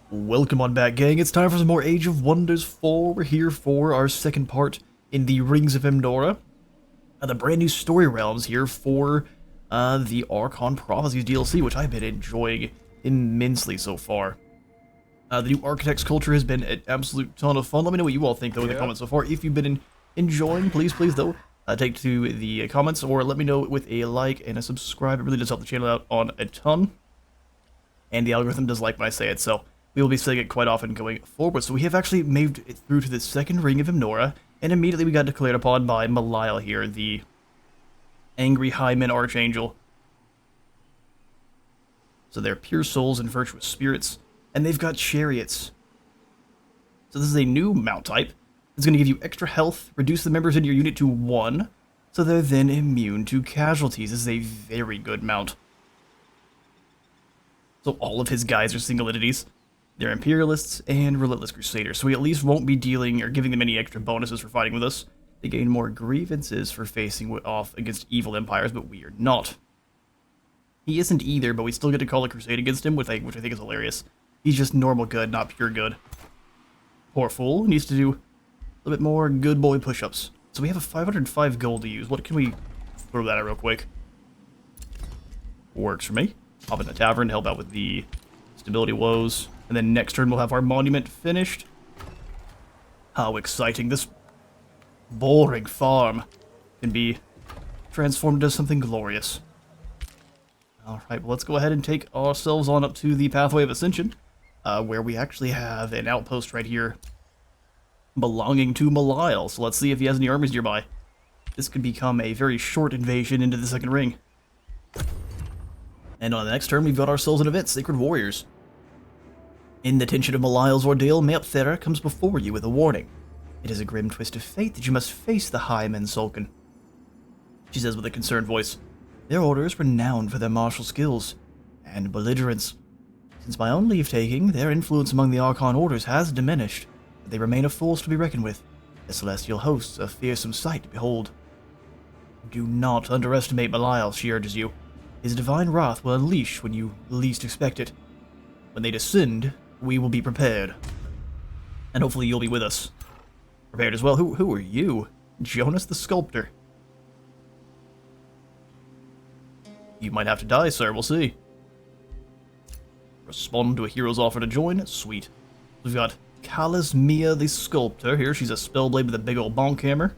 Welcome on back, gang. It's time for some more Age of Wonders 4. We're here for our second part in the Rings of Emnora. The brand new story realms here for the Archon Prophecy DLC, which I've been enjoying immensely so far. The new Architects culture has been an absolute ton of fun. Let me know what you all think, though, in the comments so far. If you've been enjoying, please, though, take to the comments, or let me know with a like and a subscribe. It really does help the channel out on a ton. And the algorithm does like when I say it, so we will be saying it quite often going forward. So we have actually made it through to the second ring of Emnora, and immediately we got declared upon by Maliel here, the angry Highmen Archangel. So they're pure souls and virtuous spirits, and they've got chariots. So this is a new mount type. It's going to give you extra health, reduce the members in your unit to 1, so they're then immune to casualties. This is a very good mount. So all of his guys are single entities. They're Imperialists and Relentless Crusaders, so we at least won't be dealing or giving them any extra bonuses for fighting with us. They gain more grievances for facing off against evil empires, but we are not. He isn't either, but we still get to call a crusade against him, which I think is hilarious. He's just normal good, not pure good. Poor fool needs to do a little bit more good boy push-ups. So we have a 505 gold to use. What can we throw that at real quick? Works for me. Hop in the tavern to help out with the stability woes. And then next turn we'll have our monument finished. How exciting. This boring farm can be transformed into something glorious. Alright, well, let's go ahead and take ourselves on up to the Pathway of Ascension, where we actually have an outpost right here belonging to Maliel. So let's see if he has any armies nearby. This could become a very short invasion into the second ring. And on the next turn, we've got ourselves an event, Sacred Warriors. In the tension of Maliel's ordeal, Meopthera comes before you with a warning. It is a grim twist of fate that you must face the Highmen Solkan. She says with a concerned voice, their order is renowned for their martial skills and belligerence. Since my own leave-taking, their influence among the Archon orders has diminished, but they remain a force to be reckoned with. The celestial hosts a fearsome sight to behold. Do not underestimate Maliel, she urges you. His divine wrath will unleash when you least expect it. When they descend, we will be prepared. And hopefully you'll be with us. Prepared as well. Who are you? Jonas the Sculptor. You might have to die, sir. We'll see. Respond to a hero's offer to join. Sweet. We've got Mia the Sculptor here. She's a spellblade with a big old bonk hammer.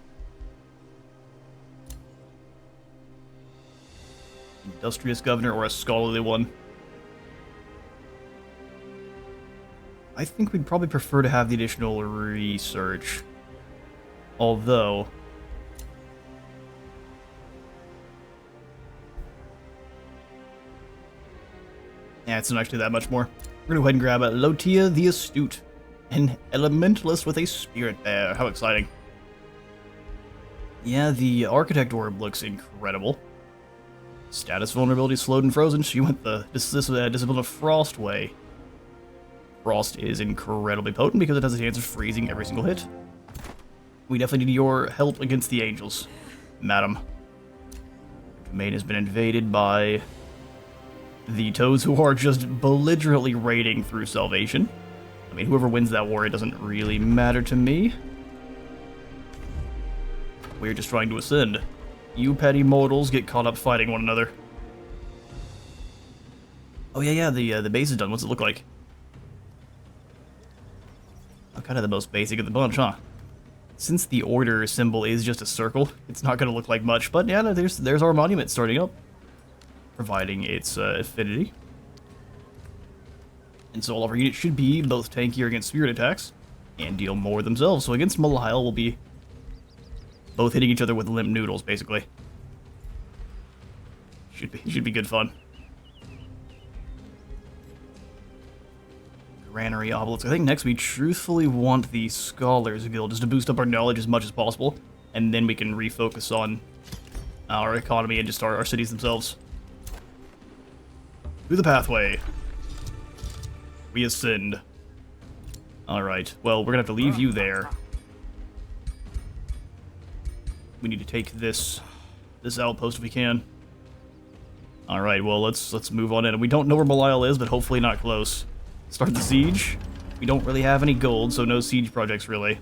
Industrious Governor or a scholarly one. I think we'd probably prefer to have the additional research. Although... yeah, it's not actually that much more. We're gonna go ahead and grab a Lotia the Astute. An Elementalist with a Spirit Bear. How exciting. Yeah, the Architect Orb looks incredible. Status vulnerability slowed and frozen. She went the Discipline of Frost way. Frost is incredibly potent because it has a chance of freezing every single hit. We definitely need your help against the angels, madam. The domain has been invaded by the toads who are just belligerently raiding through salvation. I mean, whoever wins that war, it doesn't really matter to me. We're just trying to ascend. You petty mortals get caught up fighting one another. Oh yeah, the base is done. What's it look like? Oh, kind of the most basic of the bunch, huh? Since the order symbol is just a circle, it's not going to look like much, but yeah, no, there's our monument starting up, providing its affinity. And so all of our units should be both tankier against spirit attacks and deal more themselves. So against Maliel, we'll be both hitting each other with limp noodles, basically. Should be good fun. Granary Obelisk. I think next we truthfully want the Scholars Guild just to boost up our knowledge as much as possible, and then we can refocus on our economy and just our cities themselves. Through the pathway. We ascend. Alright, well, we're gonna have to leave you there. We need to take this outpost if we can. Alright, well, let's move on in. We don't know where Maliel is, but hopefully not close. Start the siege. We don't really have any gold, so no siege projects really.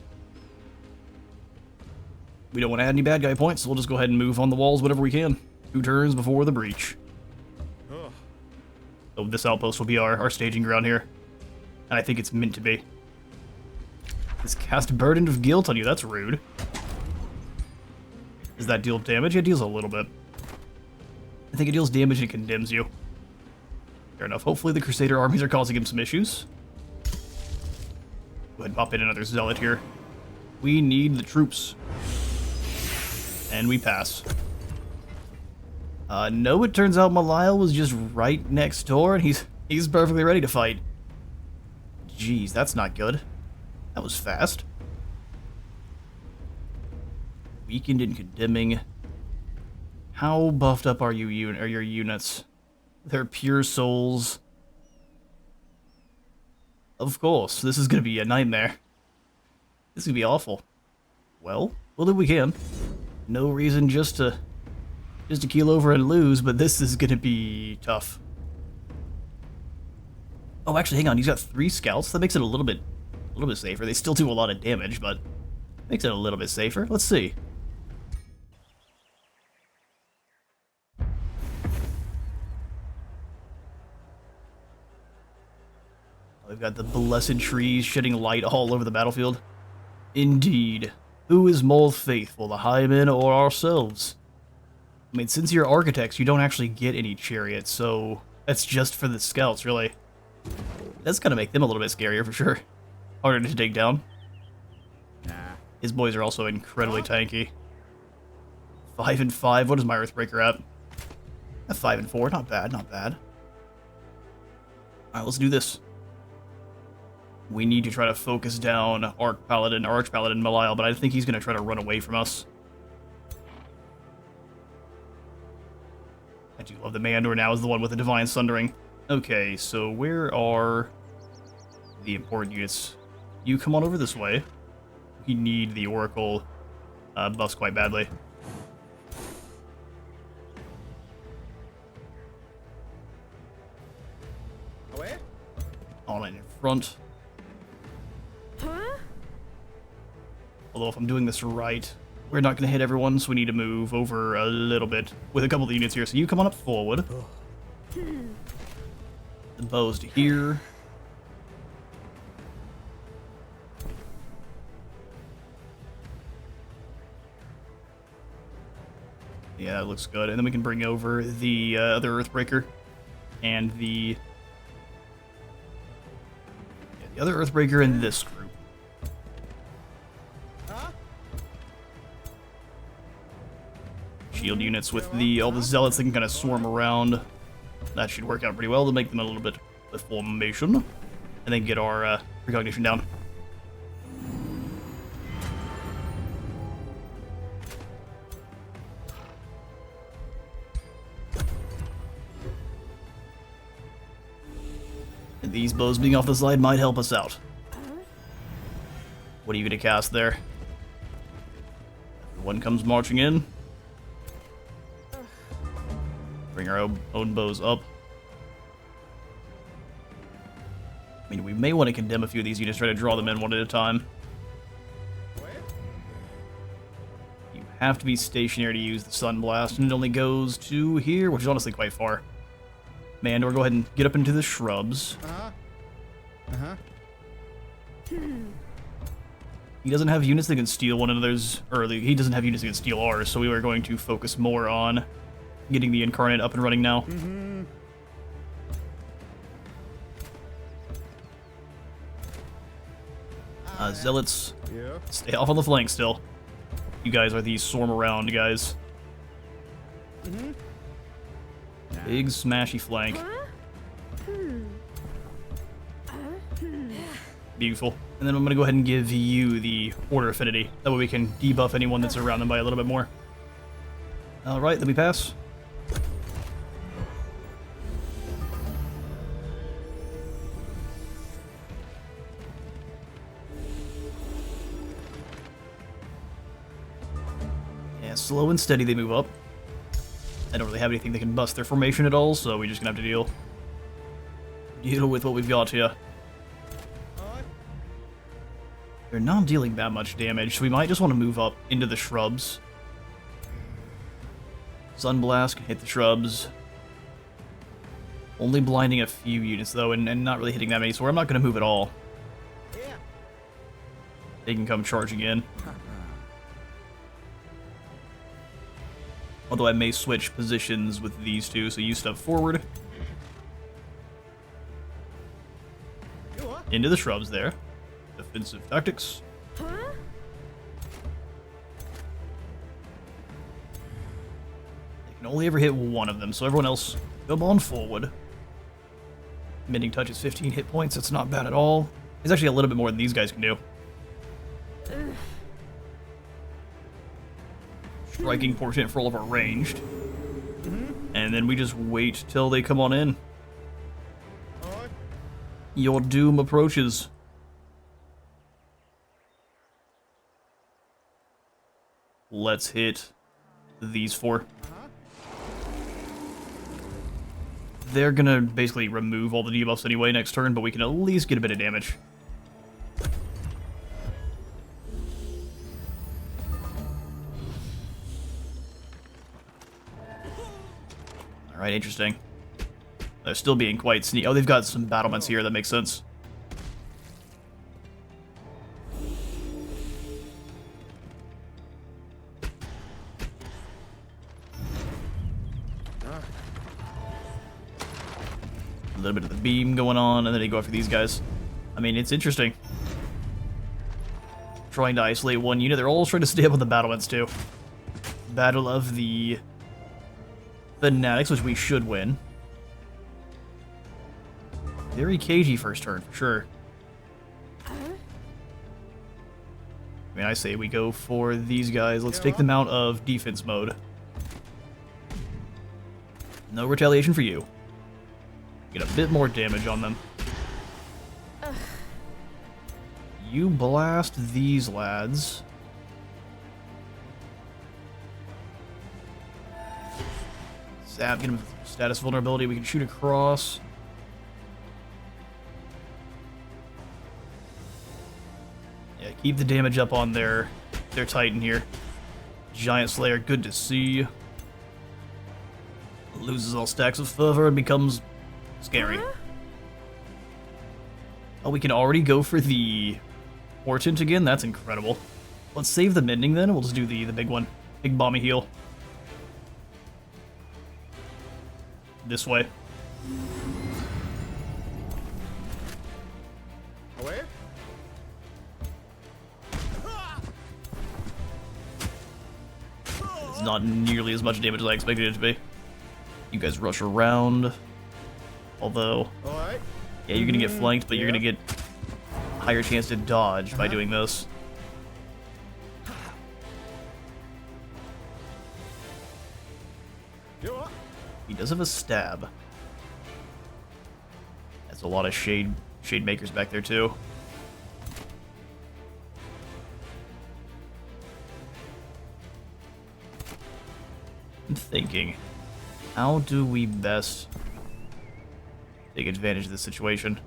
We don't want to add any bad guy points, so we'll just go ahead and move on the walls whenever we can. 2 turns before the breach. So this outpost will be our staging ground here. And I think it's meant to be. This cast Burden of Guilt on you, that's rude. Does that deal damage? Yeah, it deals a little bit. I think it deals damage and condemns you. Fair enough. Hopefully the Crusader armies are causing him some issues. Go ahead and pop in another Zealot here. We need the troops. And we pass. No, it turns out Maliel was just right next door, and he's perfectly ready to fight. Jeez, that's not good. That was fast. Weakened and condemning. How buffed up are your units? They're pure souls. Of course, this is gonna be a nightmare. This is gonna be awful. Well, we'll do what we can. No reason just to keel over and lose, but this is gonna be tough. Oh, actually, hang on. He's got 3 scouts. That makes it a little bit safer. They still do a lot of damage, but makes it a little bit safer. Let's see. We've got the blessed trees shedding light all over the battlefield. Indeed. Who is more faithful, the Highmen or ourselves? I mean, since you're architects, you don't actually get any chariots, so that's just for the scouts, really. That's gonna make them a little bit scarier, for sure. Harder to take down. His boys are also incredibly tanky. 5 and 5, what is my Earthbreaker at? At 5 and 4, not bad, not bad. Alright, let's do this. We need to try to focus down Archpaladin Maliel, but I think he's going to try to run away from us. I do love the Mandor now is the one with the Divine Sundering. Okay, so where are the important units? You come on over this way. We need the Oracle buffs quite badly. On in front. Although if I'm doing this right, we're not going to hit everyone, so we need to move over a little bit with a couple of units here. So you come on up forward. The bows to here. Yeah, that looks good. And then we can bring over the other Earthbreaker and the other Earthbreaker in this group. Shield units with all the zealots that can kind of swarm around. That should work out pretty well to make them a little bit of formation, and then get our recognition down. And these bows being off the side might help us out. What are you going to cast there? One comes marching in. Bring our own bows up. I mean, we may want to condemn a few of these units, try to draw them in one at a time. You have to be stationary to use the Sun Blast, and it only goes to here, which is honestly quite far. Mandor, go ahead and get up into the shrubs. He doesn't have units that can steal one another's, or he doesn't have units that can steal ours, so we were going to focus more on getting the Incarnate up and running now. Zealots, stay off on the flank still. You guys are the swarm around guys. Big smashy flank. Beautiful. And then I'm going to go ahead and give you the Order Affinity. That way we can debuff anyone that's around them by a little bit more. Alright, then we pass. Yeah, slow and steady they move up. I don't really have anything that can bust their formation at all, so we're just going to have to deal with what we've got here. They're not dealing that much damage, so we might just want to move up into the shrubs. Sunblast can hit the shrubs. Only blinding a few units, though, and not really hitting that many, so I'm not going to move at all. They can come charging in. Although I may switch positions with these two, so you step forward. Into the shrubs there. Defensive tactics. They can only ever hit one of them, so everyone else come on forward. Mending touch is 15 hit points, that's not bad at all. It's actually a little bit more than these guys can do. Striking portent for all of our ranged. And then we just wait till they come on in. Your doom approaches. Let's hit these four. They're gonna basically remove all the debuffs anyway next turn, but we can at least get a bit of damage. Alright, interesting. They're still being quite sneaky. Oh, they've got some battlements here, that makes sense. A little bit of the beam going on, and then they go after these guys. I mean, it's interesting. Trying to isolate one unit. They're all trying to stay up on the battlements, too. Battle of the Fanatics, which we should win. Very cagey first turn, for sure. I mean, I say we go for these guys. Let's take them out of defense mode. No retaliation for you. Get a bit more damage on them. You blast these lads. Zap, get him status vulnerability. We can shoot across. Yeah, keep the damage up on their Titan here. Giant Slayer, good to see. Loses all stacks of fervor and becomes scary. Oh, we can already go for the Portent again? That's incredible. Let's save the mending then, we'll just do the big one. Big bomby heal. This way. Away? It's not nearly as much damage as I expected it to be. You guys rush around. Although, Alright. yeah, you're gonna get flanked, but you're gonna get a higher chance to dodge by doing this. He does have a stab. That's a lot of shade makers back there too. I'm thinking, how do we best take advantage of this situation?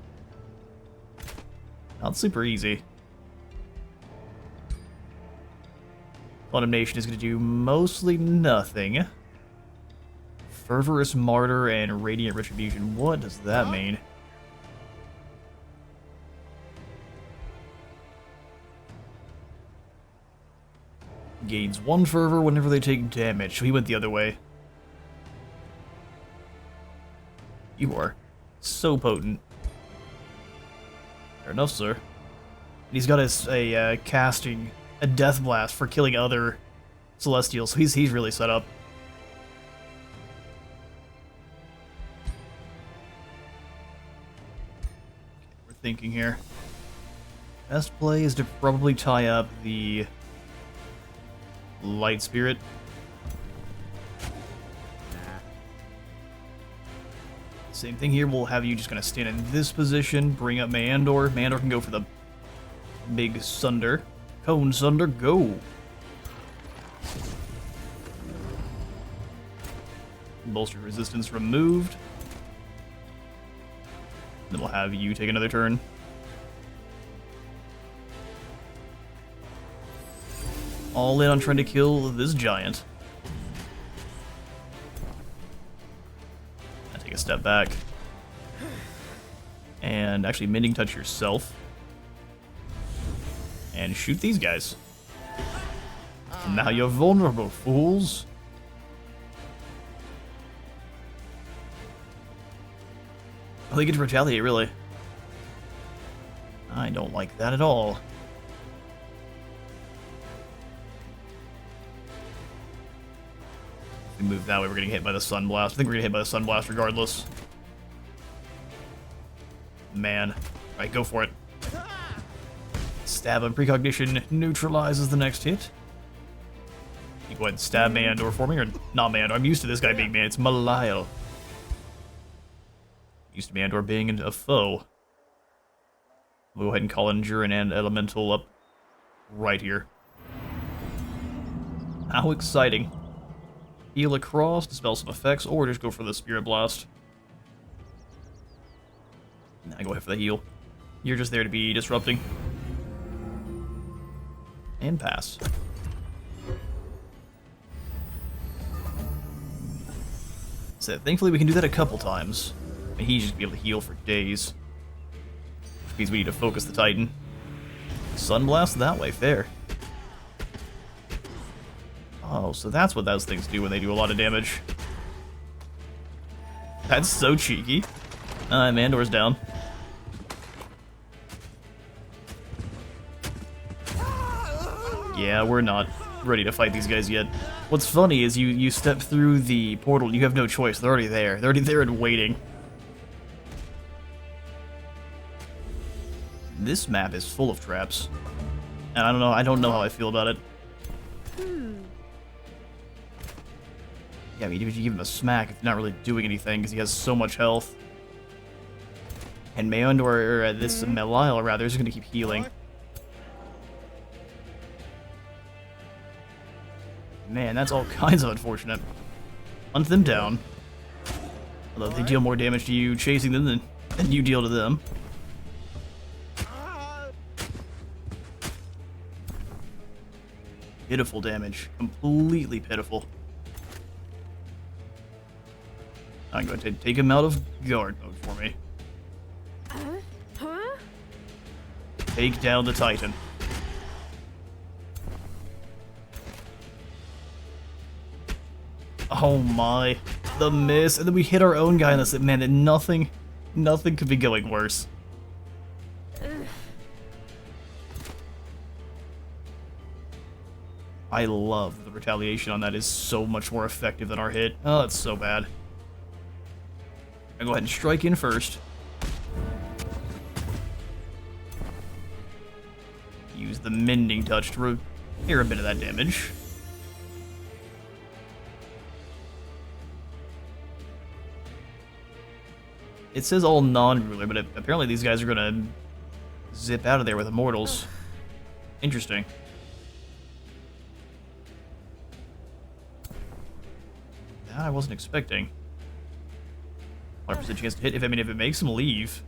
Not super easy. Condemnation is going to do mostly nothing. Fervorous Martyr and Radiant Retribution. What does that mean? Gains 1 fervor whenever they take damage. So he went the other way. You are so potent. Fair enough, sir. And he's got a casting, a Death Blast for killing other Celestials, so he's really set up. We're thinking here. Best play is to probably tie up the Light Spirit. Same thing here, we'll have you just gonna stand in this position, bring up Mandor. Mandor can go for the big Sunder. Cone Sunder, go! Bolster resistance removed. Then we'll have you take another turn. all in on trying to kill this giant. I take a step back. And actually mending touch yourself. And shoot these guys. Now you're vulnerable, fools. Oh, they get to retaliate, really. I don't like that at all. If we move that way, we're getting hit by the Sunblast. I think we're gonna hit by the Sunblast regardless. Man. Alright, go for it. Stab on precognition neutralizes the next hit. You go ahead and stab Mandor for me, or not Mandor. I'm used to this guy being man. It's Maliel. Used to Mandor being a foe. We'll go ahead and call Enduring and Elemental up right here. How exciting. Heal across, dispel some effects, or just go for the Spirit Blast. Nah, go ahead for the heal. You're just there to be disrupting. And pass. So thankfully we can do that a couple times. And he's just be able to heal for days. Which means we need to focus the Titan. Sunblast that way, fair. Oh, so that's what those things do when they do a lot of damage. That's so cheeky. Mandor's down. Yeah, we're not ready to fight these guys yet. What's funny is you step through the portal, you have no choice. They're already there. They're already there and waiting. This map is full of traps. And I don't know how I feel about it. Yeah, I mean, even if you give him a smack, it's not really doing anything because he has so much health. And Meondor, or this Maliel rather, is going to keep healing. Man, that's all kinds of unfortunate. Hunt them down. Although they deal more damage to you chasing them than you deal to them. Pitiful damage. Completely pitiful. I'm going to take him out of guard mode for me. Take down the Titan. Oh my. The miss. And then we hit our own guy and I said, man, nothing could be going worse. I love the retaliation on that is so much more effective than our hit. Oh, that's so bad. I'll go ahead and strike in first. Use the mending touch to repair a bit of that damage. It says all non-ruler, but apparently these guys are gonna zip out of there with immortals. Interesting. That I wasn't expecting. 100% chance to hit if it makes him leave.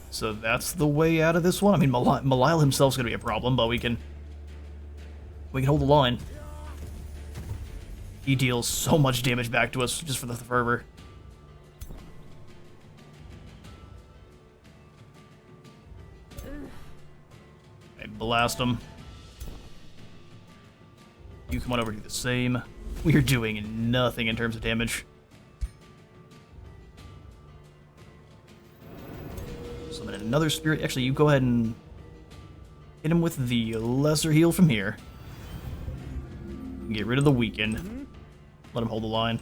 So that's the way out of this one. I mean, Maliel himself's gonna be a problem, but we can hold the line. He deals so much damage back to us just for the fervor. Okay, blast him. You come on over, do the same. We're doing nothing in terms of damage. Summon another spirit. Actually, you go ahead and hit him with the lesser heal from here. Get rid of the weaken. Let him hold the line.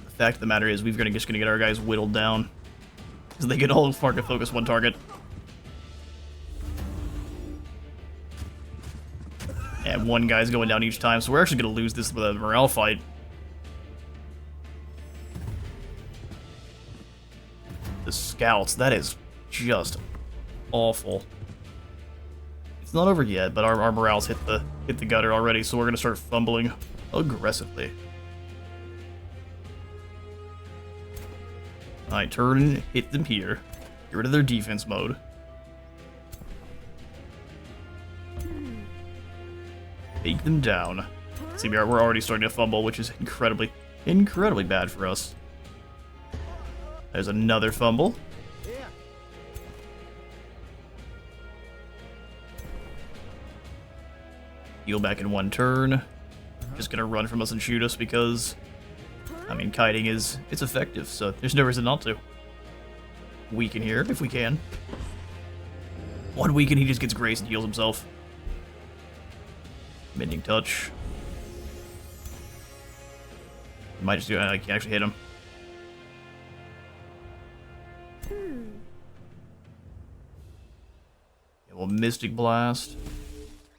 The fact of the matter is, we're just gonna get our guys whittled down, because they can all target focus one target. And one guy's going down each time, so we're actually gonna lose this with a morale fight. The scouts, that is just awful. It's not over yet, but our morale's hit the gutter already, so we're gonna start fumbling aggressively. Alright, turn and hit them here. Get rid of their defense mode. Take them down. See, we're already starting to fumble, which is incredibly bad for us. There's another fumble. Heal back in one turn. Just gonna run from us and shoot us because, I mean, kiting it's effective, so there's no reason not to. Weaken here, if we can. One weaken, he just gets grace and heals himself. Mending touch. Might just do it, I can't actually hit him. Yeah, we'll Mystic Blast.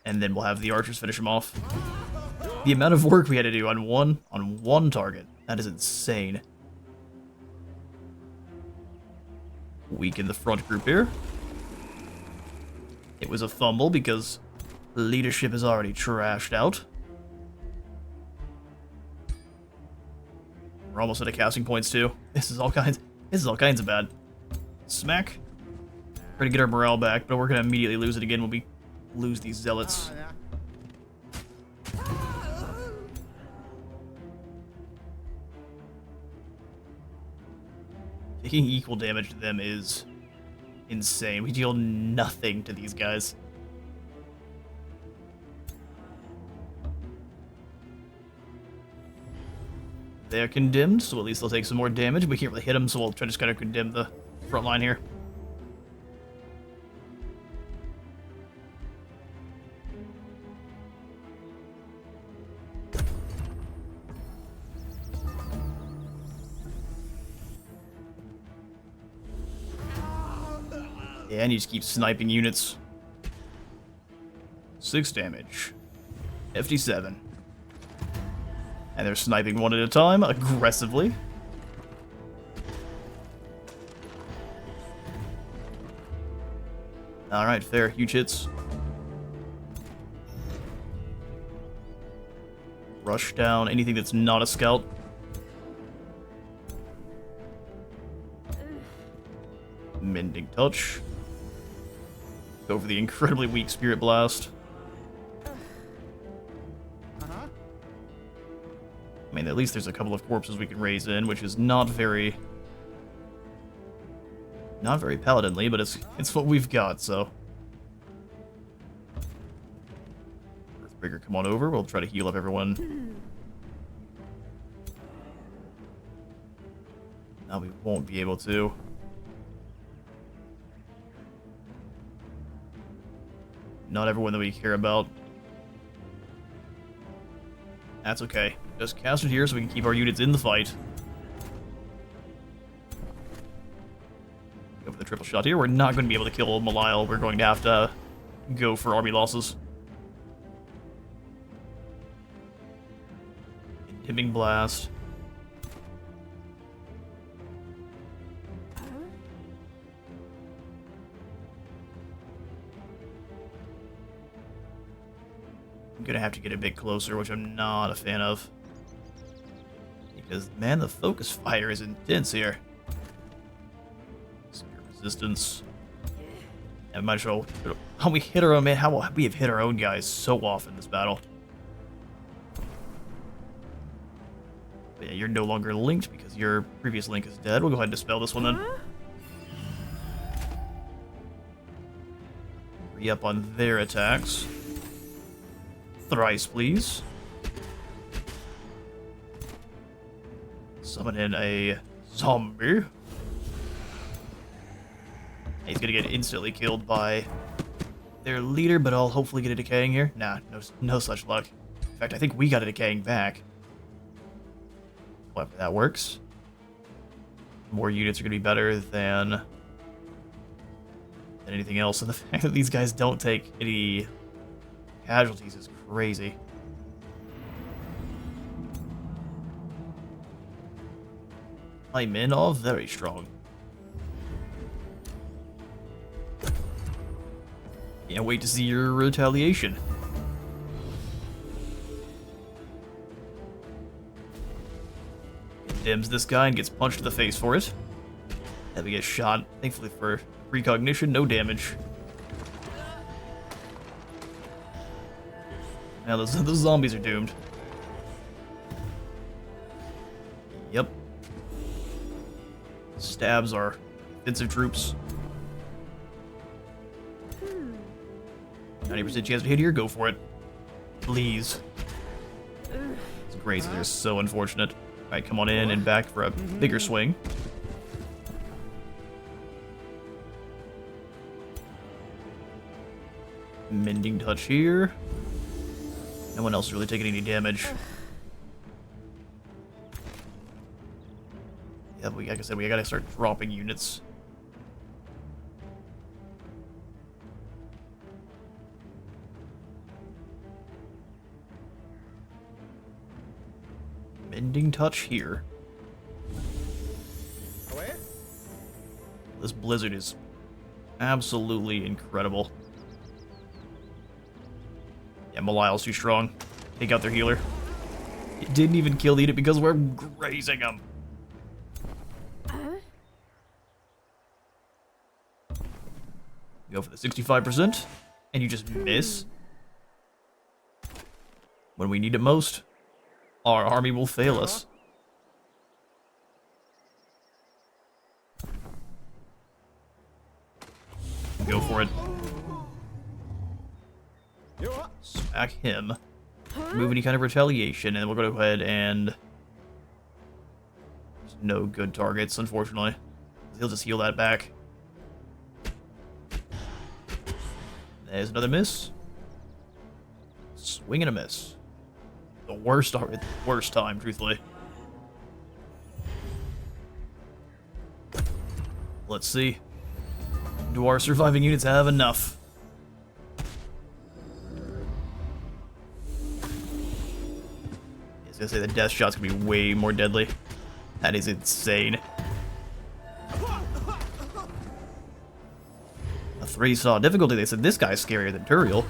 And then we'll have the archers finish him off. The amount of work we had to do on one target. That is insane. Weaken the front group here. It was a fumble because leadership is already trashed out. We're almost out of casting points too. This is all kinds of bad. Smack. Try to get our morale back, but we're gonna immediately lose it again when we lose these zealots. Taking equal damage to them is insane. We deal nothing to these guys. They're condemned, so at least they'll take some more damage. We can't really hit them, so we'll try to just kind of condemn the front line here. Yeah, and you just keep sniping units. 6 damage. FD7. And they're sniping one at a time, aggressively. Alright, fair. Huge hits. Rush down anything that's not a scout. Mending touch. Go for the incredibly weak Spirit Blast. I mean, at least there's a couple of corpses we can raise in, which is not very paladinly, but it's what we've got, so. Earthbreaker, come on over. We'll try to heal up everyone. Now we won't be able to. Not everyone that we care about. That's okay. Just cast it here so we can keep our units in the fight. Go for the triple shot here. We're not going to be able to kill Maliel. We're going to have to go for army losses. Inhibiting Blast. I'm gonna have to get a bit closer, which I'm not a fan of. Because, man, the focus fire is intense here. Severe resistance. And might as well. How we hit our own, man, how we have hit our own guys so often in this battle. But yeah, you're no longer linked because your previous link is dead. We'll go ahead and dispel this one then. Re-up on their attacks. Thrice, please. Summon in a zombie. He's gonna get instantly killed by their leader, but I'll hopefully get a decaying here. Nah, no such luck. In fact, I think we got a decaying back. However, that works. More units are gonna be better than anything else, and the fact that these guys don't take any casualties is crazy. Highmen are very strong. Can't wait to see your retaliation. Condemns this guy and gets punched in the face for it. That we get shot. Thankfully for precognition, no damage. Now those zombies are doomed. Yep. Stabs are defensive troops. 90% chance to hit here, go for it. Please. These grazes are so unfortunate. Alright, come on in and back for a bigger swing. Mending touch here. No one else is really taking any damage. Yeah, like I said, we gotta start dropping units. Mending touch here. This blizzard is absolutely incredible. Yeah, Maliel's too strong. Take out their healer. It didn't even kill the unit because we're grazing them. Go for the 65%, and you just miss. When we need it most, our army will fail us. Go for it. Smack him. Remove any kind of retaliation, and we'll go ahead and... There's no good targets, unfortunately. He'll just heal that back. There's another miss. Swing and a miss. The worst time, truthfully. Let's see. Do our surviving units have enough? I was gonna say the death shot's gonna be way more deadly. That is insane. A 3-star difficulty. They said this guy's scarier than Turiel.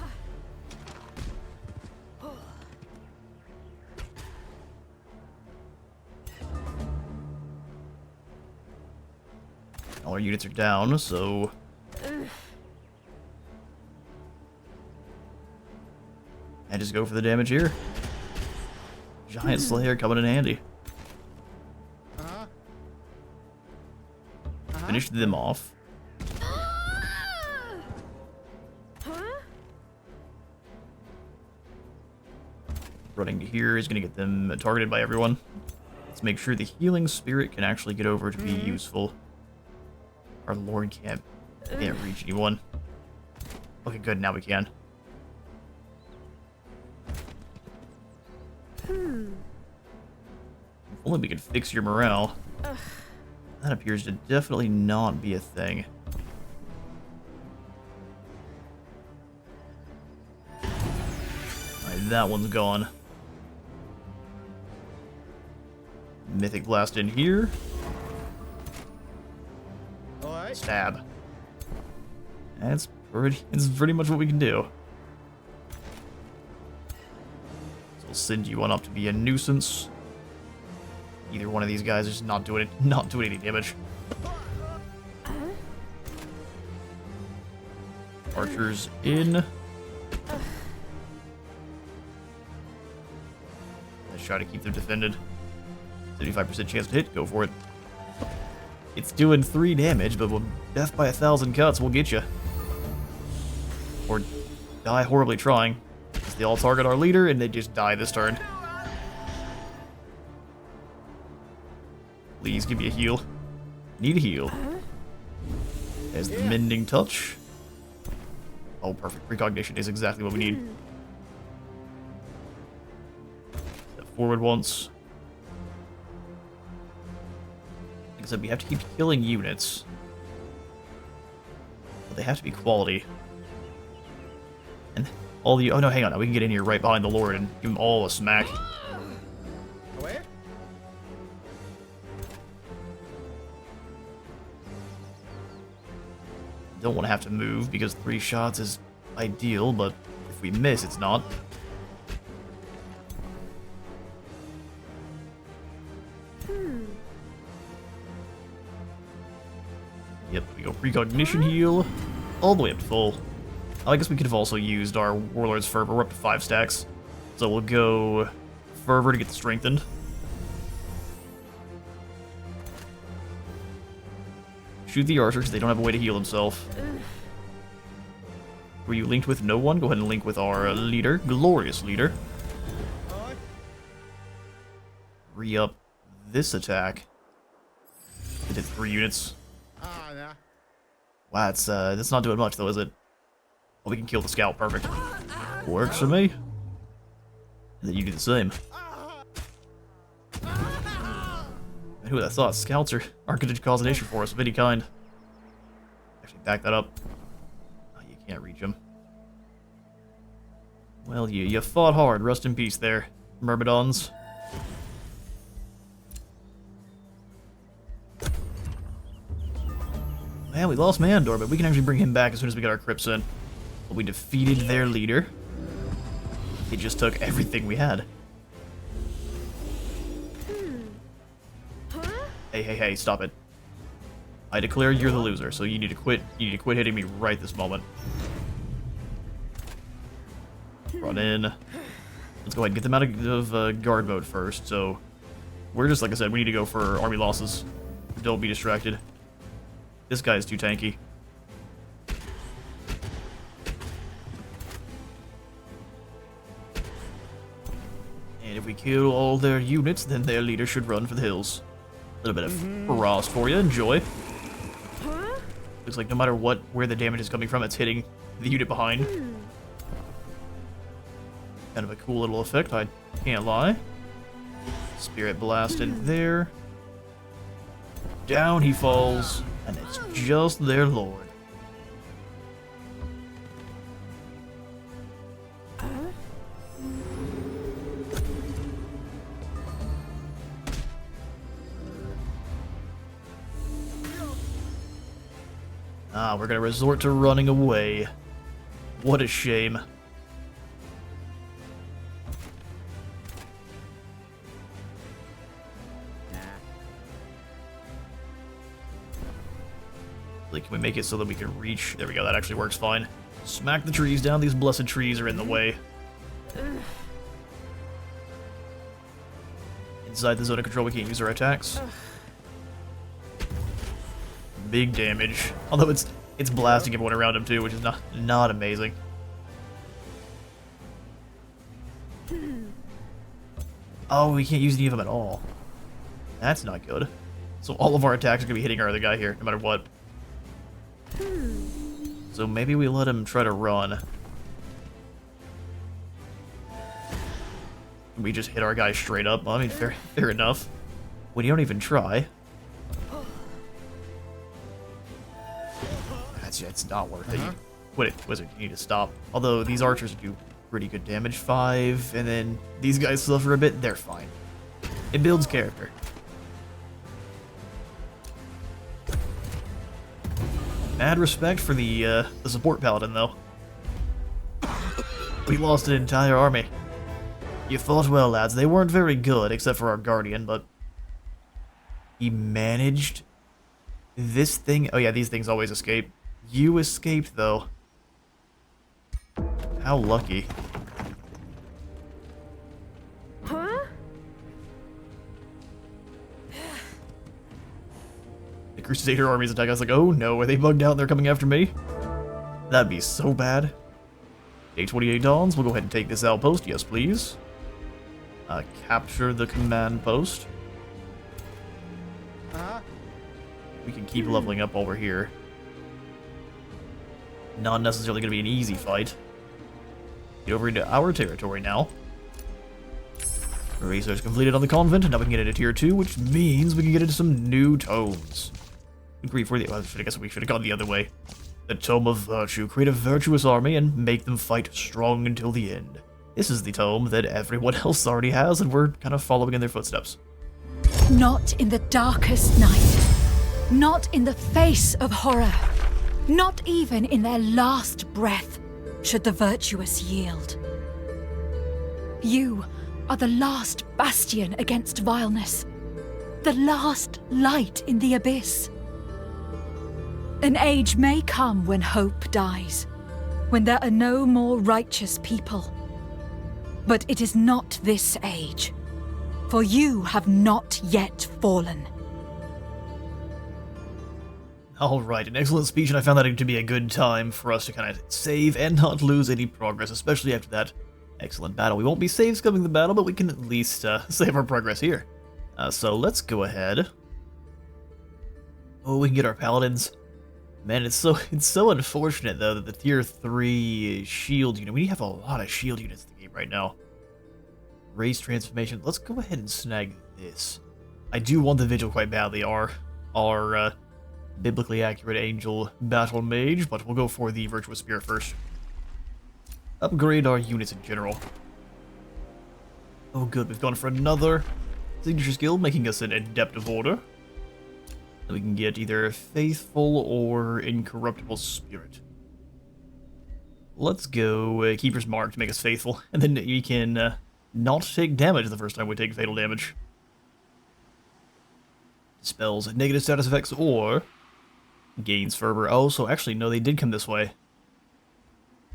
All our units are down, so... And just go for the damage here. Giant Slayer coming in handy. Finish them off. Running to here is going to get them targeted by everyone. Let's make sure the healing spirit can actually get over to be useful. Our lord can't reach anyone. Okay, good, now we can. If only we could fix your morale. That appears to definitely not be a thing. Alright, that one's gone. Mythic Blast in here. Stab. That's pretty much what we can do. So we'll send you one up to be a nuisance. Either one of these guys is not doing any damage. Archers in. Let's try to keep them defended. 75% chance to hit, go for it. It's doing 3 damage, but death by 1,000 cuts will get you. Or die horribly trying. They all target our leader, and they just die this turn. Please give me a heal. Need a heal. There's the mending touch. Oh, perfect. Precognition is exactly what we need. Step forward once. Like I said, we have to keep killing units. But they have to be quality. And all the... Oh no, hang on. We can get in here right behind the Lord and give them all a smack. Don't want to have to move because 3 shots is ideal, but if we miss, it's not. Yep, we go precognition heal all the way up to full. I guess we could have also used our Warlord's Fervor. We're up to 5 stacks. So we'll go Fervor to get strengthened. Shoot the archer because they don't have a way to heal himself. Were you linked with no one? Go ahead and link with our leader, glorious leader. Re-up this attack. It did 3 units. Wow, that's not doing much though, is it? Well, we can kill the scout, perfect. Works for me. And then you do the same. And who would have thought? Scouts aren't going to cause an issue for us of any kind. Actually, back that up. Oh, you can't reach him. Well, you fought hard. Rest in peace there, Myrmidons. Man, we lost Mandor, but we can actually bring him back as soon as we get our crypts in. But we defeated their leader. It just took everything we had. Hey, stop it. I declare you're the loser, so you need to quit. You need to quit hitting me right this moment. Run in. Let's go ahead and get them out of guard mode first. So we're just, like I said, we need to go for army losses. Don't be distracted. This guy is too tanky. And if we kill all their units, then their leader should run for the hills. A little bit of frost for you. Enjoy. Looks like no matter where the damage is coming from, it's hitting the unit behind. Kind of a cool little effect, I can't lie. Spirit blast in there. Down he falls, and it's just their lord. Ah, we're gonna resort to running away. What a shame. Like, can we make it so that we can reach? There we go, that actually works fine. Smack the trees down, these blessed trees are in the way. Inside the zone of control, we can't use our attacks. Big damage. Although it's blasting everyone around him too, which is not amazing. Oh, we can't use any of them at all. That's not good. So all of our attacks are gonna be hitting our other guy here, no matter what. So maybe we let him try to run. We just hit our guy straight up. Well, I mean, fair enough. When you don't even try. It's not worth it. Quit it, wizard. You need to stop. Although these archers do pretty good damage. 5, and then these guys suffer a bit. They're fine. It builds character. Mad respect for the support paladin, though. We lost an entire army. You fought well, lads. They weren't very good, except for our guardian, but he managed this thing. Oh yeah, these things always escape. You escaped, though. How lucky. The Crusader armies attack. I was like, oh no, are they bugged out and they're coming after me? That'd be so bad. Day 28 dawns. We'll go ahead and take this outpost. Yes, please. Capture the command post. We can keep leveling up while we're here. Not necessarily going to be an easy fight. Get over into our territory now. Research completed on the convent, and now we can get into tier 2, which means we can get into some new tomes. Agree for the. Well, I guess we should have gone the other way. The Tome of Virtue. Create a virtuous army and make them fight strong until the end. This is the tome that everyone else already has, and we're kind of following in their footsteps. Not in the darkest night. Not in the face of horror. Not even in their last breath should the virtuous yield. You are the last bastion against vileness. The last light in the abyss. An age may come when hope dies, when there are no more righteous people. But it is not this age, for you have not yet fallen. Alright, an excellent speech, and I found that to be a good time for us to kind of save and not lose any progress, especially after that excellent battle. We won't be saved scumming the battle, but we can at least save our progress here. So let's go ahead. Oh, we can get our paladins. Man, it's so unfortunate though that the tier 3 shield unit. We have a lot of shield units in the game right now. Race transformation. Let's go ahead and snag this. I do want the Vigil quite badly. Our biblically accurate angel battle mage, but we'll go for the virtuous spear first. Upgrade our units in general. Oh good, we've gone for another signature skill, making us an adept of order. And we can get either faithful or incorruptible spirit. Let's go Keeper's Mark to make us faithful, and then we can not take damage the first time we take fatal damage. Dispels negative status effects or gains fervor. Oh, so actually no, they did come this way.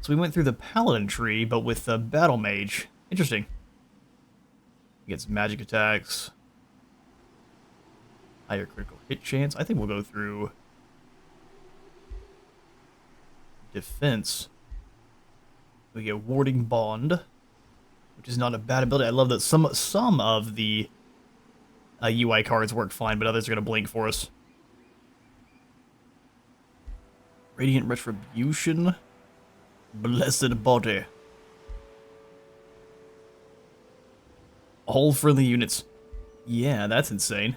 So we went through the paladin tree, but with the battle mage. Interesting. Gets magic attacks. Higher critical hit chance. I think we'll go through defense. We get warding bond, which is not a bad ability. I love that some of the UI cards work fine, but others are going to blink for us. Radiant retribution. Blessed body. All friendly units. Yeah, that's insane.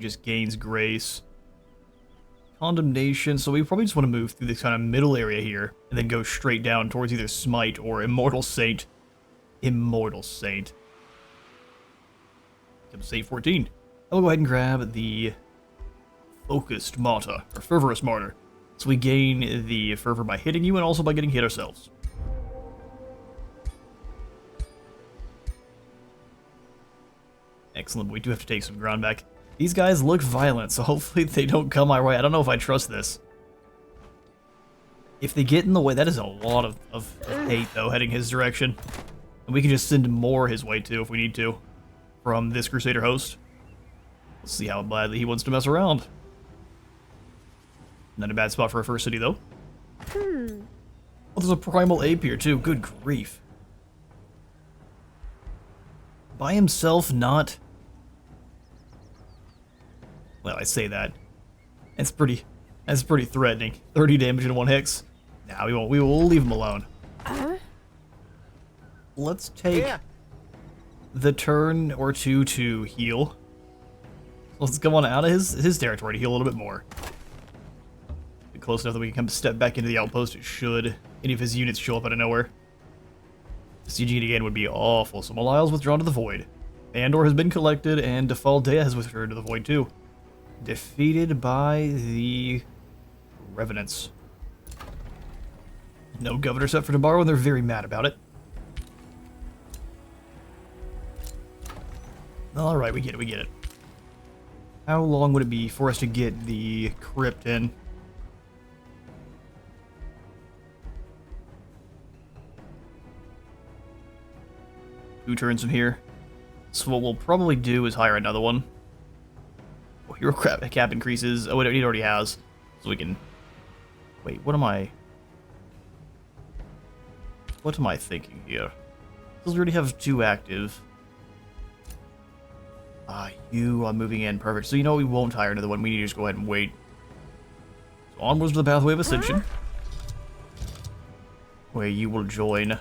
Just gains grace. Condemnation, so we probably just want to move through this kind of middle area here, and then go straight down towards either Smite or Immortal Saint. Immortal Saint. Become Saint 14. And we'll go ahead and grab the Focused Martyr, or Fervorous Martyr. So we gain the fervor by hitting you, and also by getting hit ourselves. Excellent, but we do have to take some ground back. These guys look violent, so hopefully they don't come my way. I don't know if I trust this. If they get in the way, that is a lot of hate, though, heading his direction. And we can just send more his way, too, if we need to, from this Crusader host. Let's see how badly he wants to mess around. Not a bad spot for a first city, though. Oh, there's a primal ape here, too. Good grief. By himself, not... Well, I say that. That's pretty threatening. 30 damage in one hex. Nah, we won't. We'll leave him alone. Let's take the turn or two to heal. Let's go on out of his territory to heal a little bit more. Get close enough that we can come step back into the outpost. It should any of his units show up out of nowhere. Sieging again would be awful. So Maliel's withdrawn to the void. Andor has been collected, and Defaldea has withdrawn to the void too. Defeated by the Revenants. No governor set for tomorrow, and they're very mad about it. Alright, we get it, we get it. How long would it be for us to get the crypt in? Two turns from here. So what we'll probably do is hire another one. Oh, hero cap increases. Oh, it already has. So we can... Wait, what am I thinking here? Because we already have two active. You are moving in. Perfect. So you know we won't hire another one. We need to just go ahead and wait. So onwards to the pathway of ascension. Where you will join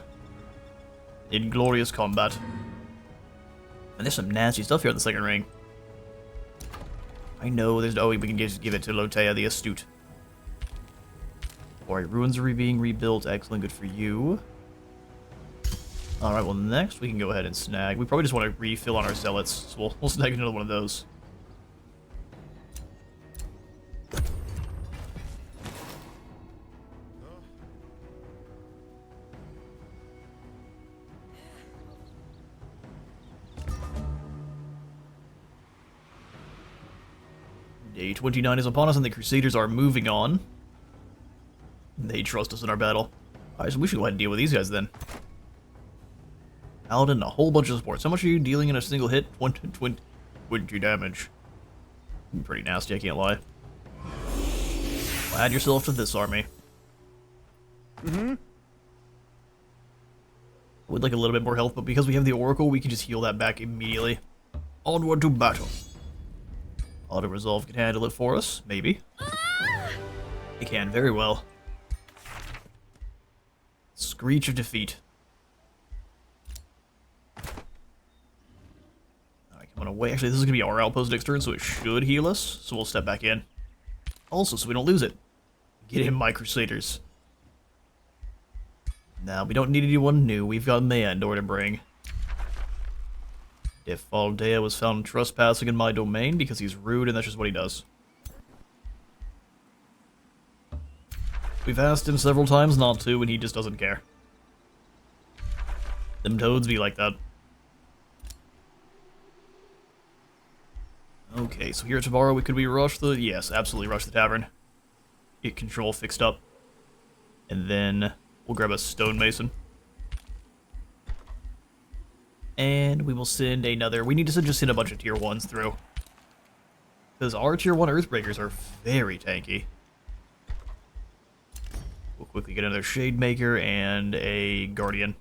in glorious combat. And there's some nasty stuff here in the second ring. I know there's... Oh, we can just give it to Lotea the Astute. Alright, ruins are being rebuilt. Excellent, good for you. Alright, well next we can go ahead and snag. We probably just want to refill on our zealots, so we'll snag another one of those. Day 29 is upon us and the Crusaders are moving on. They trust us in our battle. Alright, so we should go ahead and deal with these guys then. Paladin, a whole bunch of supports. How much are you dealing in a single hit? 20 damage. Pretty nasty, I can't lie. Well, add yourself to this army. Would like a little bit more health, but because we have the Oracle, we can just heal that back immediately. Onward to battle. Auto Resolve can handle it for us, maybe. It can, very well. Screech of defeat. Alright, come on away. Actually, this is going to be our outpost next turn, so it should heal us. So we'll step back in. Also, so we don't lose it. Get in, my Crusaders. Now, we don't need anyone new. We've got Meandor to bring. If Aldea was found trespassing in my domain because he's rude and that's just what he does. We've asked him several times not to, and he just doesn't care. Them toads be like that. Okay, so here tomorrow, could we rush the... Yes, absolutely rush the tavern. Get control fixed up. And then we'll grab a stonemason. And we will send another... We need to just send a bunch of tier 1s through. Because our tier 1 Earthbreakers are very tanky. We'll quickly get another Shademaker and a Guardian.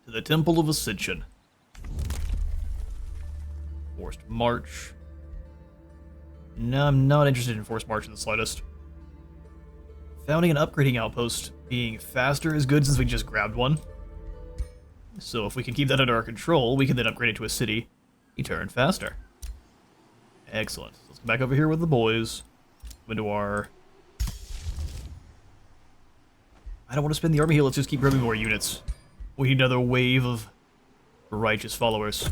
To the Temple of Ascension. Forced March. No, I'm not interested in Forced March in the slightest. Founding an upgrading outpost being faster is good since we just grabbed one. So if we can keep that under our control, we can then upgrade it to a city a turn faster. Excellent. Let's come back over here with the boys. Come into our... I don't want to spend the army here, let's just keep grabbing more units. We need another wave of righteous followers.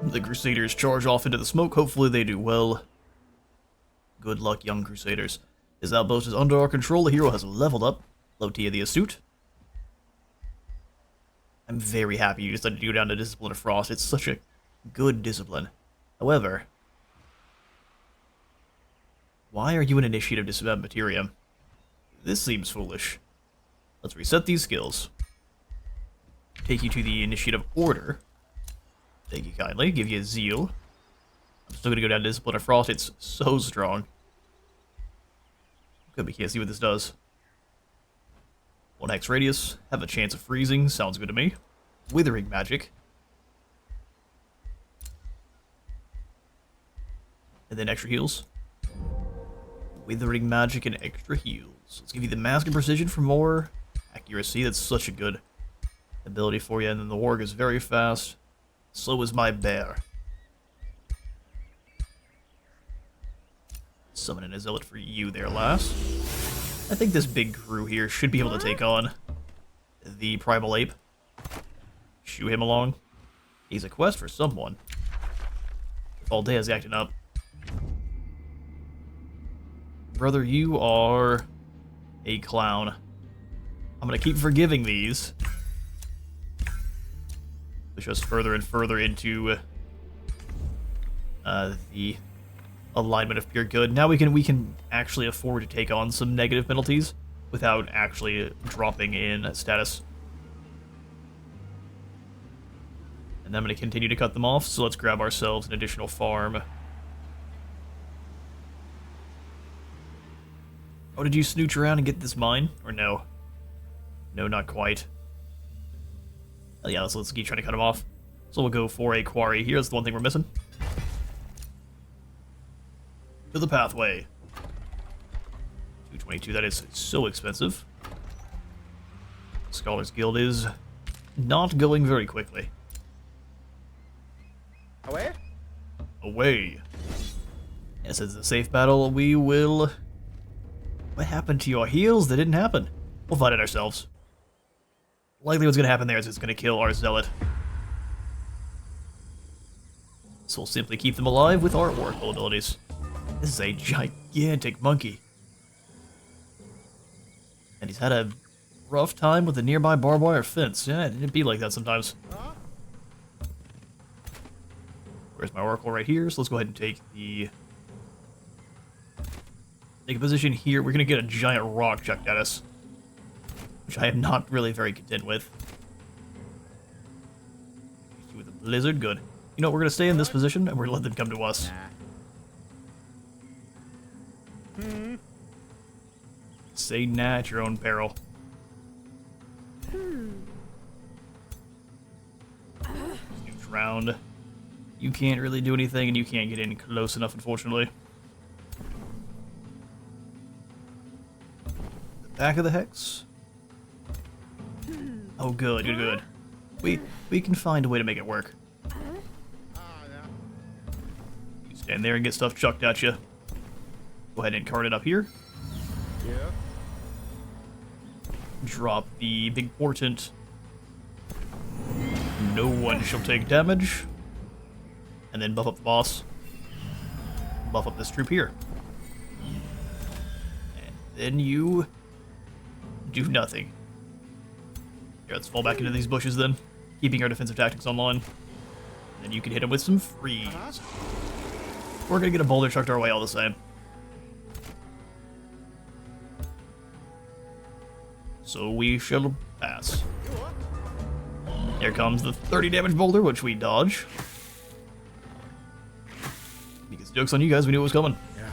The Crusaders charge off into the smoke. Hopefully they do well. Good luck, young Crusaders. His outpost is under our control. The hero has leveled up. Lotia the Astute. I'm very happy you decided to go down to Discipline of Frost. It's such a good discipline. However, why are you an Initiate of Materium? This seems foolish. Let's reset these skills. Take you to the Initiative Order. Thank you kindly. Give you a Zeal. I'm still going to go down to Discipline of Frost. It's so strong. Good, we can't see what this does. 1 hex radius. Have a chance of freezing. Sounds good to me. Withering magic. And then extra heals. Withering magic and extra heals. Let's give you the Mask and Precision for more accuracy. That's such a good ability for you. And then the Warg is very fast. So is my bear. Summoning a zealot for you there, lass. I think this big crew here should be able to take on the Primal Ape. Shoo him along. He's a quest for someone. If Aldea's acting up. Brother, you are a clown. I'm gonna keep forgiving these. Push us further and further into the alignment of pure good. Now we can actually afford to take on some negative penalties without actually dropping in status. And then I'm going to continue to cut them off, so let's grab ourselves an additional farm. Oh, did you snooch around and get this mine? Or no? No, not quite. Oh, yeah, let's keep trying to cut them off. So we'll go for a quarry here. That's the one thing we're missing. To the pathway. 222, that is so expensive. Scholars Guild is not going very quickly. Away? Away. Yes, it's a safe battle. We will... What happened to your heals? That didn't happen. We'll find it ourselves. Likely what's going to happen there is it's going to kill our zealot. So we'll simply keep them alive with our oracle abilities. This is a gigantic monkey. And he's had a rough time with the nearby barbed wire fence. Yeah, it'd be like that sometimes. Where's my oracle? Right here. So let's go ahead and take a position here. We're gonna get a giant rock chucked at us, which I am not really very content with. With a blizzard, good. You know, we're gonna stay in this position and we're gonna let them come to us. Say nah at your own peril. Huge round. You can't really do anything, and you can't get in close enough, unfortunately. The back of the hex. Oh, good, good, good. We can find a way to make it work. You stand there and get stuff chucked at you. Go ahead and cart it up here. Yeah. Drop the big portent. No one shall take damage. And then buff up the boss. Buff up this troop here. And then you do nothing. Here, let's fall back into these bushes then, keeping our defensive tactics online. And you can hit him with some freeze. We're gonna get a boulder chucked our way all the same. So we shall pass. Here comes the 30 damage boulder, which we dodge. Because joke's on you guys, we knew it was coming. Yeah.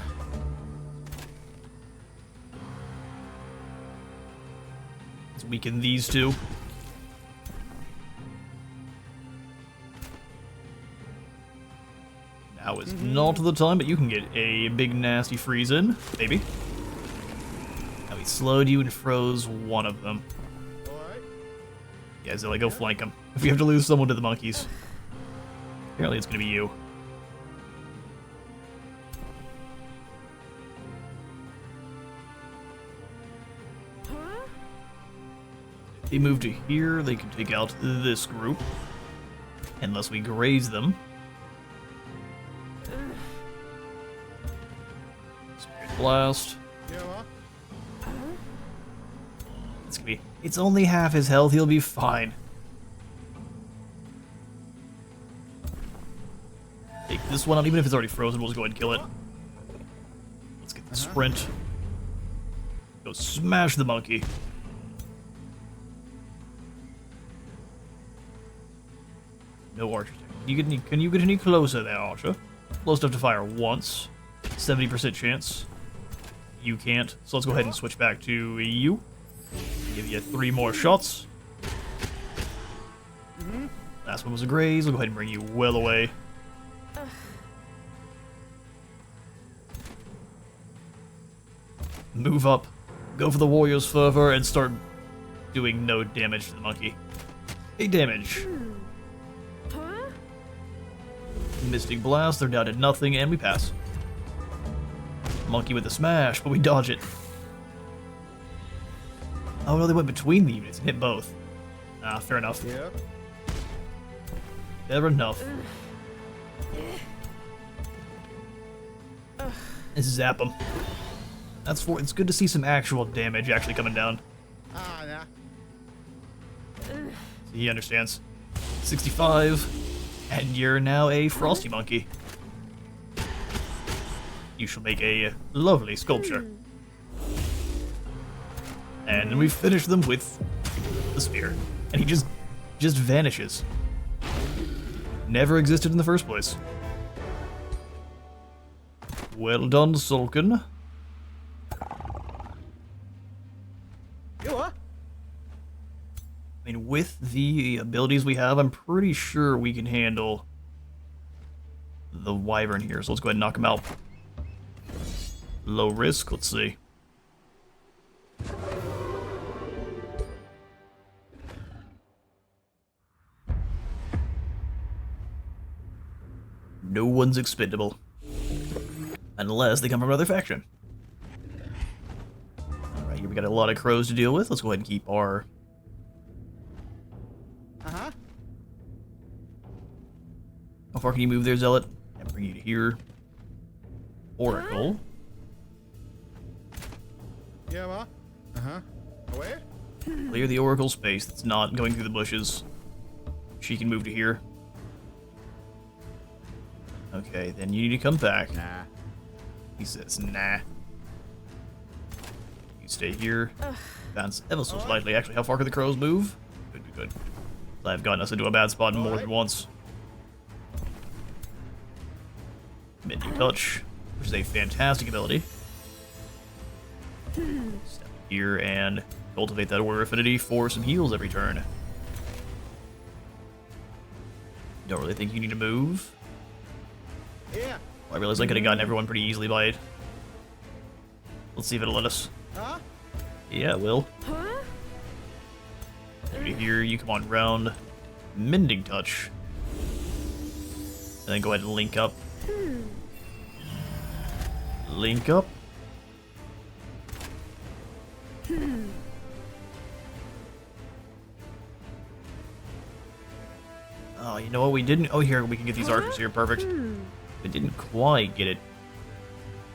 Let's weaken these two. Now is not the time, but you can get a big nasty freeze in, baby. Now he slowed you and froze one of them. Alright. Yeah, Zilly, go flank him. If you have to lose someone to the monkeys. Apparently it's gonna be you. If they move to here, they can take out this group. Unless we graze them. Spirit Blast. It's gonna be. It's only half his health, he'll be fine. Take this one out, even if it's already frozen, we'll just go ahead and kill it. Let's get the sprint. Go smash the monkey. No archer. Can you get any closer there, Archer? Close enough to fire once. 70% chance. You can't. So let's go ahead and switch back to you. Give you 3 more shots. Last one was a graze. We'll go ahead and bring you well away. Move up. Go for the warriors fervor and start doing no damage to the monkey. 8 damage. Mystic Blast, they're down to nothing, and we pass. Monkey with a smash, but we dodge it. Oh no, they went between the units and hit both. Ah, fair enough. Yeah. Fair enough. Zap them. It's good to see some actual damage actually coming down. Ah, yeah. He understands. 65, and you're now a frosty monkey. You shall make a lovely sculpture. And then we finish them with the spear. And he just vanishes. Never existed in the first place. Well done, Solkan. You what? I mean, with the abilities we have, I'm pretty sure we can handle the wyvern here. So let's go ahead and knock him out. Low risk, let's see. No one's expendable. Unless they come from another faction. Alright, here we got a lot of crows to deal with. Let's go ahead and keep our... How far can you move there, Zealot? Yeah, bring you to here. Oracle. Yeah, ma. Uh-huh. Away? Clear the Oracle space that's not going through the bushes. She can move to here. Okay, then you need to come back. Nah. He says, nah. You stay here. Bounce ever so slightly. Actually, how far can the crows move? Good, good, good. I've gotten us into a bad spot more than once. Menu touch, which is a fantastic ability. Step here and cultivate that warrior affinity for some heals every turn. Don't really think you need to move. Yeah. I realize I could have gotten everyone pretty easily by it. Let's see if it'll let us. Huh? Yeah, it will. Over here, you come on round. Mending touch. And then go ahead and link up. Link up. Oh, you know what? We didn't. Oh, here, we can get these archers here. Perfect. We didn't quite get it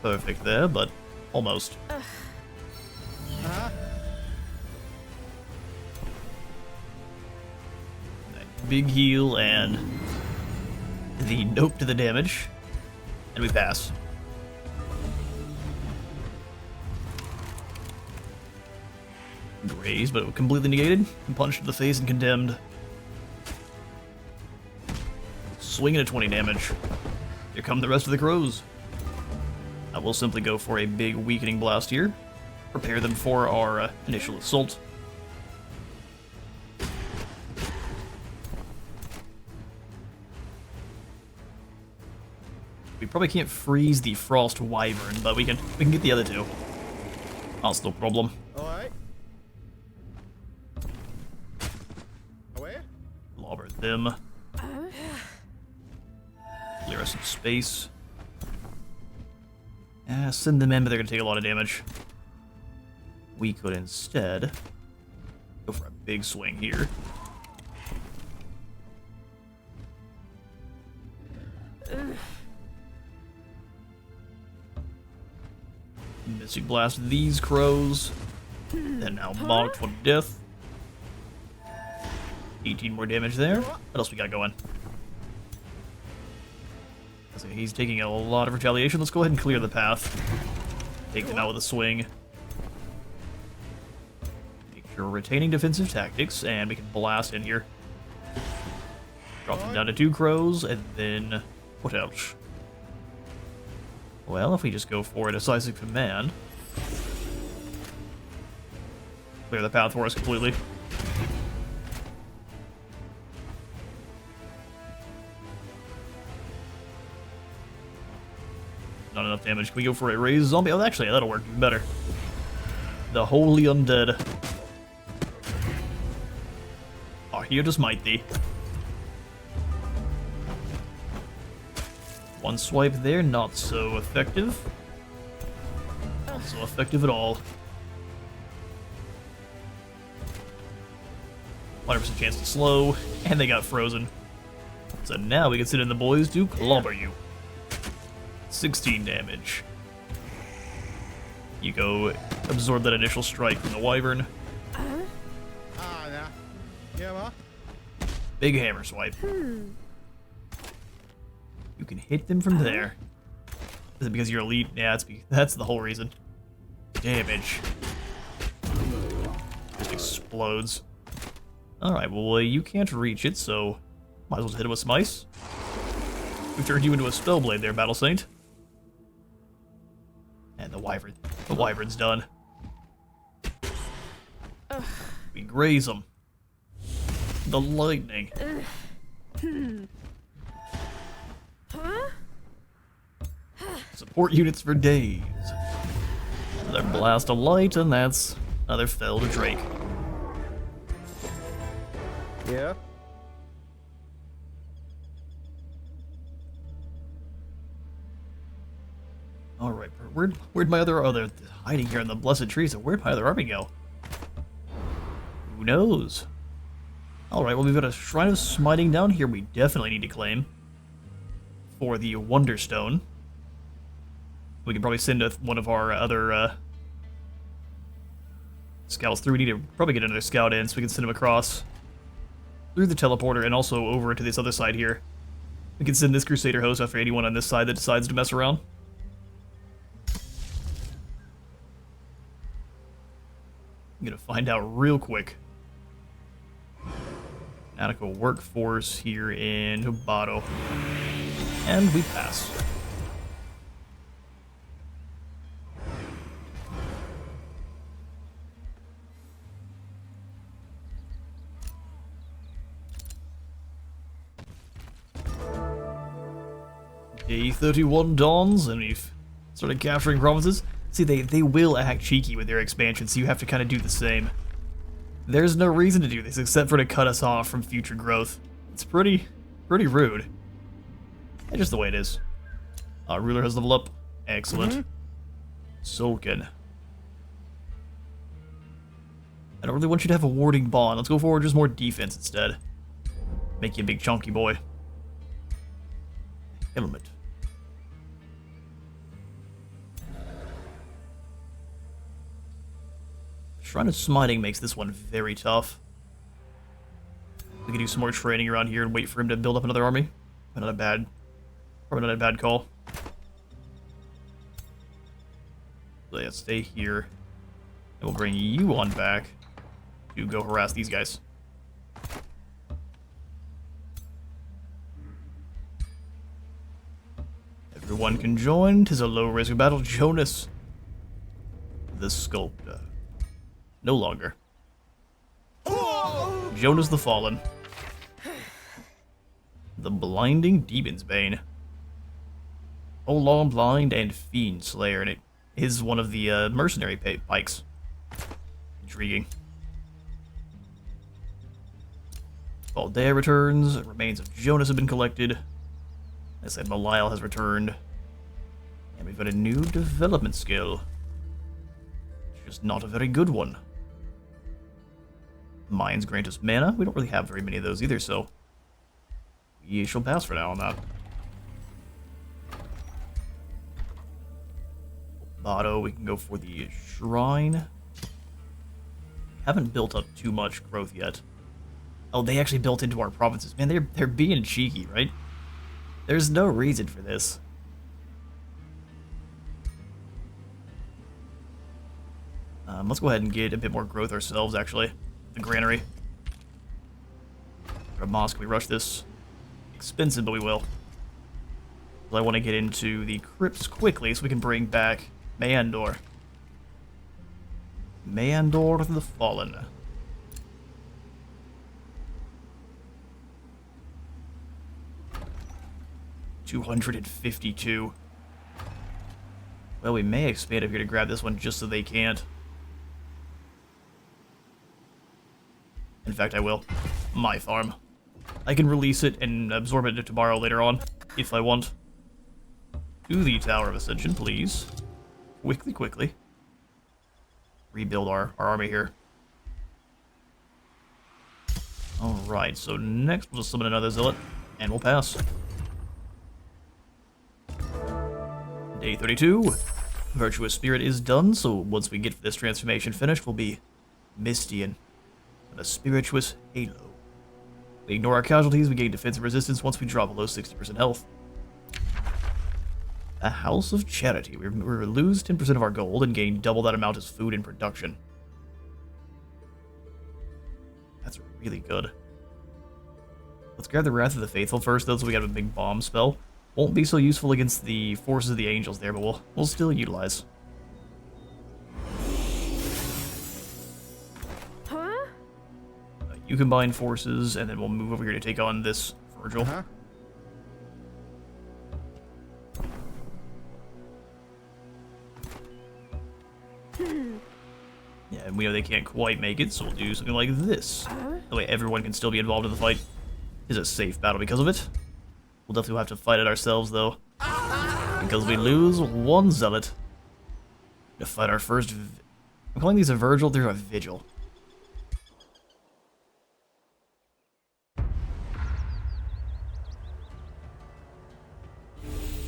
perfect there, but almost. Uh-huh. Big heal and the nope to the damage. And we pass. Grazed, but completely negated. Punched to the face and condemned. Swinging at 20 damage. Here come the rest of the crows. I will simply go for a big weakening blast here. Prepare them for our initial assault. We probably can't freeze the Frost Wyvern, but we can get the other two. That's no problem. Alright. Away? Lobber them. Clear us some space. Send them in, but they're gonna take a lot of damage. We could instead go for a big swing here. Mystic Blast these crows. Then now mocked for death. 18 more damage there. What else we got going? So he's taking a lot of retaliation. Let's go ahead and clear the path. Take them out with a swing. Make sure we're retaining defensive tactics, and we can blast in here. Drop them down to 2 crows, and then what else? Well, if we just go for a decisive command. Clear the path for us completely. Not enough damage. Can we go for a raised zombie? Oh, actually, that'll work even better. The Holy Undead. Oh, here just might be. One swipe there, not so effective. Not so effective at all. 100% chance to slow, and they got frozen. So now we can send in the boys to clobber you. 16 damage. You go absorb that initial strike from the Wyvern. Ah, nah. Yeah, ma. Big hammer swipe. You can hit them from there. Is it because you're elite? Yeah, that's the whole reason. Damage. Just explodes. Alright, well, you can't reach it, so might as well just hit it with some ice. We turned you into a spellblade there, Battle Saint. And the Wyvern's done. We graze them. The lightning. Support units for days. Another blast of light, and that's another fell to Drake. Yeah. Alright, where'd my other hiding here in the blessed trees? Where'd my other army go? Who knows? Alright, well, we've got a Shrine of Smiting down here we definitely need to claim. for the Wonderstone. We can probably send one of our other scouts through. We need to probably get another scout in so we can send him across through the teleporter and also over to this other side here. We can send this Crusader host after anyone on this side that decides to mess around. I'm gonna find out real quick. Fanatical workforce here in Hubato. And we pass. Day 31 dawns, and we've started capturing provinces. See, they will act cheeky with their expansion, so you have to kind of do the same. There's no reason to do this except for to cut us off from future growth. It's pretty rude. It's just the way it is. Ruler has leveled up. Excellent. Solkan. I don't really want you to have a warding bond. Let's go forward, just more defense instead. Make you a big chunky boy. Element. Shrine of Smiting makes this one very tough. We can do some more training around here and wait for him to build up another army. Probably not a bad call. So yeah, stay here. And we'll bring you on back to go harass these guys. Everyone can join. 'Tis a low risk battle. Jonas, the Sculptor. No longer. Jonas the Fallen. The Blinding Demon's Bane. Olong Blind and Fiend Slayer, and it is one of the mercenary pikes. Intriguing. Valdea returns. Remains of Jonas have been collected. I said Maliel has returned. And we've got a new development skill. Just not a very good one. Mines grant us mana. We don't really have very many of those either, so we shall pass for now on that. Lotto, we can go for the Shrine. Haven't built up too much growth yet. Oh, they actually built into our provinces. Man, they're being cheeky, right? There's no reason for this. Let's go ahead and get a bit more growth ourselves, actually. The granary. Mosque, we rush this. Expensive, but we will. I want to get into the crypts quickly so we can bring back Mayandor. Mayandor the Fallen. $252. Well, we may expand up here to grab this one just so they can't. In fact, I will. My farm. I can release it and absorb it tomorrow later on, if I want. To the Tower of Ascension, please. Quickly. Rebuild our army here. Alright, so next we'll just summon another Zealot, and we'll pass. Day 32. Virtuous Spirit is done, so once we get this transformation finished, we'll be Mistian. A spirituous halo. We ignore our casualties, we gain defensive resistance once we drop below 60% health. A House of Charity. We lose 10% of our gold and gain double that amount as food and production. That's really good. Let's grab the Wrath of the Faithful first, though, so we got a big bomb spell. Won't be so useful against the forces of the angels there, but we'll still utilize. You combine forces, and then we'll move over here to take on this Virgil. Yeah, and we know they can't quite make it, so we'll do something like this. That way everyone can still be involved in the fight. It's a safe battle because of it. We'll definitely have to fight it ourselves, though. Because we lose one Zealot. To fight our first... I'm calling these a Virgil, they're a Vigil.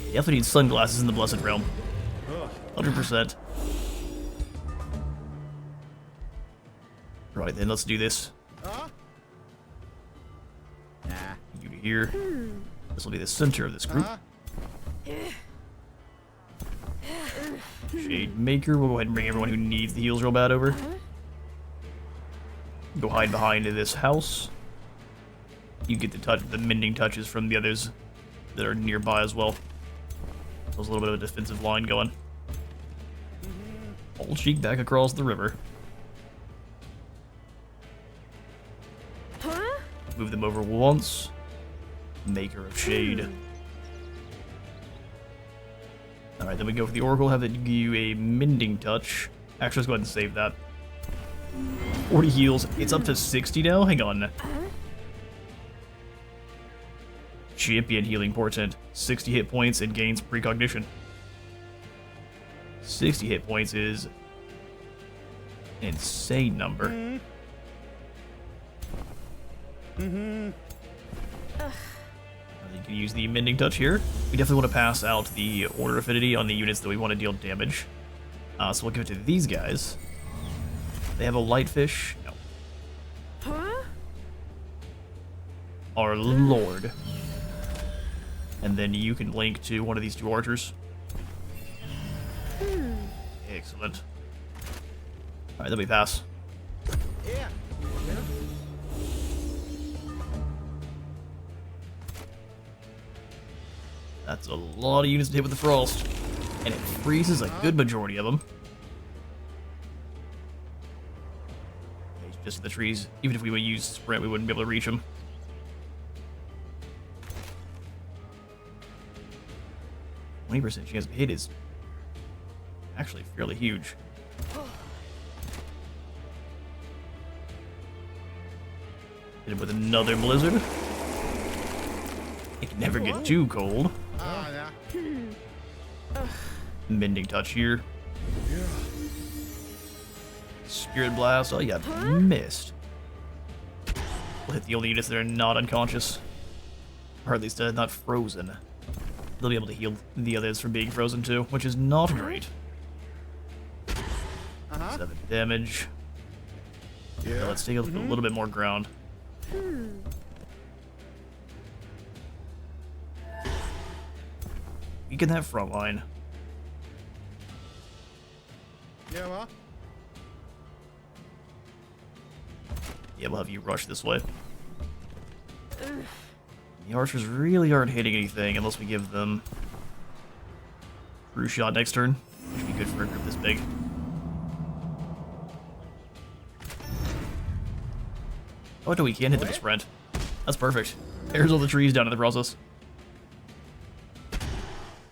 You definitely need sunglasses in the Blessed Realm. Ugh. 100%. Right then, let's do this. Huh? Nah. You here. This will be the center of this group. Shade Maker. We'll go ahead and bring everyone who needs the heals real bad over. Go hide behind this house. You get the mending touches from the others that are nearby as well. So there's a little bit of a defensive line going. Old Cheek back across the river. Move them over once. Maker of Shade. Alright, then we go for the Oracle, have it give you a Mending Touch. Actually, let's go ahead and save that. 40 heals. It's up to 60 now? Hang on. Champion Healing Portent. 60 hit points and gains precognition. 60 hit points is an insane number. You can use the Mending Touch here. We definitely want to pass out the Order Affinity on the units that we want to deal damage. So we'll give it to these guys. They have a Lightfish. No. Our Lord. And then you can link to one of these two archers. Excellent. Alright, then we pass. Yeah. That's a lot of units to hit with the Frost. And it freezes a good majority of them. It's just the trees. Even if we would use Sprint, we wouldn't be able to reach them. 20% chance of hit is actually fairly huge. Hit him with another blizzard. It can never get too cold. Mending Touch here. Spirit Blast. Oh, yeah, missed. We'll hit the only units that are not unconscious. Or at least not frozen. They'll be able to heal the others from being frozen too, which is not great. 7 damage. Now let's take a little bit more ground. Weaken that front line. Yeah, we'll have you rush this way. The archers really aren't hitting anything unless we give them True Shot next turn, which would be good for a group this big. Oh no, we can't hit them with Sprint. That's perfect. There's all the trees down in the process.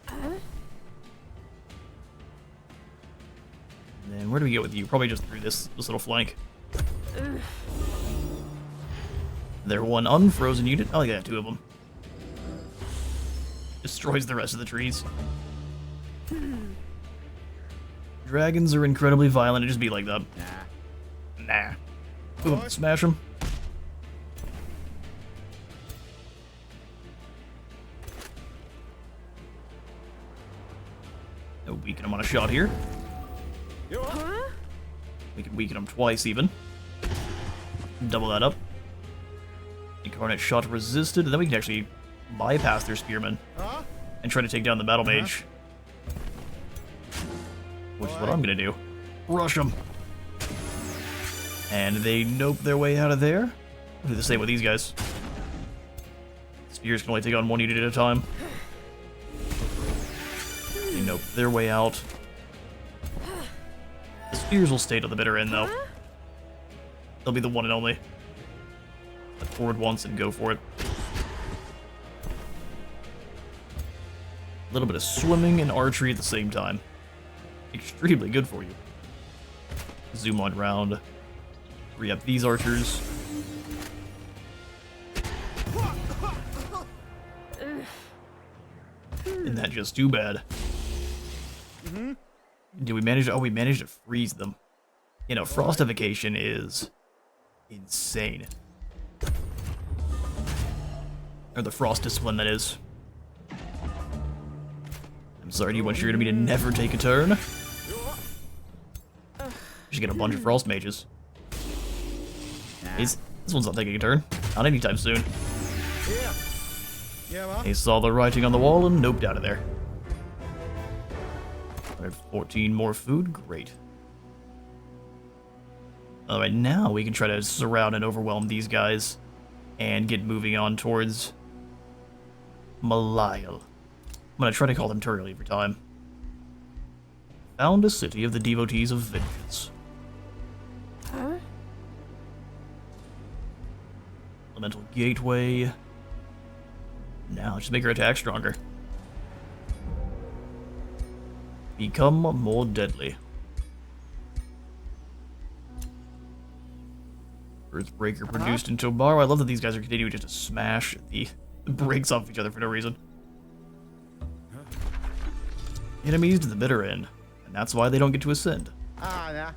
And then where do we go with you? Probably just through this little flank. They're one unfrozen unit. Oh yeah, 2 of them. Destroys the rest of the trees. Dragons are incredibly violent. It just be like that. Nah. Boom, smash them. No, weaken them on a shot here. We can weaken them twice even. Double that up. Incarnate Shot resisted, and then we can actually bypass their spearmen and try to take down the battle mage. Which is what I'm gonna do. Rush them. And they nope their way out of there. We'll do the same with these guys. Spears can only take on 1 unit at a time. They nope their way out. The spears will stay to the bitter end though. They'll be the one and only. Step forward once and go for it. A little bit of swimming and archery at the same time. Extremely good for you. Zoom on round. Re-up these archers. Isn't that just too bad? Did we manage to... Oh, we managed to freeze them. You know, Frostification is insane. Or the Frost Discipline, that is. I'm sorry, do you want your enemy to never take a turn? You should get a bunch of frost mages. This one's not taking a turn. Not anytime soon. Yeah. Yeah, well. He saw the writing on the wall and noped out of there. 114 more food, great. Alright, now we can try to surround and overwhelm these guys and get moving on towards Maliel. I'm gonna try to call them Turley every time. Found a city of the devotees of vengeance. Huh? Elemental gateway. Now, just make her attack stronger. Become more deadly. Earthbreaker produced in Tobar. I love that these guys are continuing just to smash the breaks off each other for no reason. Enemies to the bitter end, and that's why they don't get to ascend. Ah, yeah.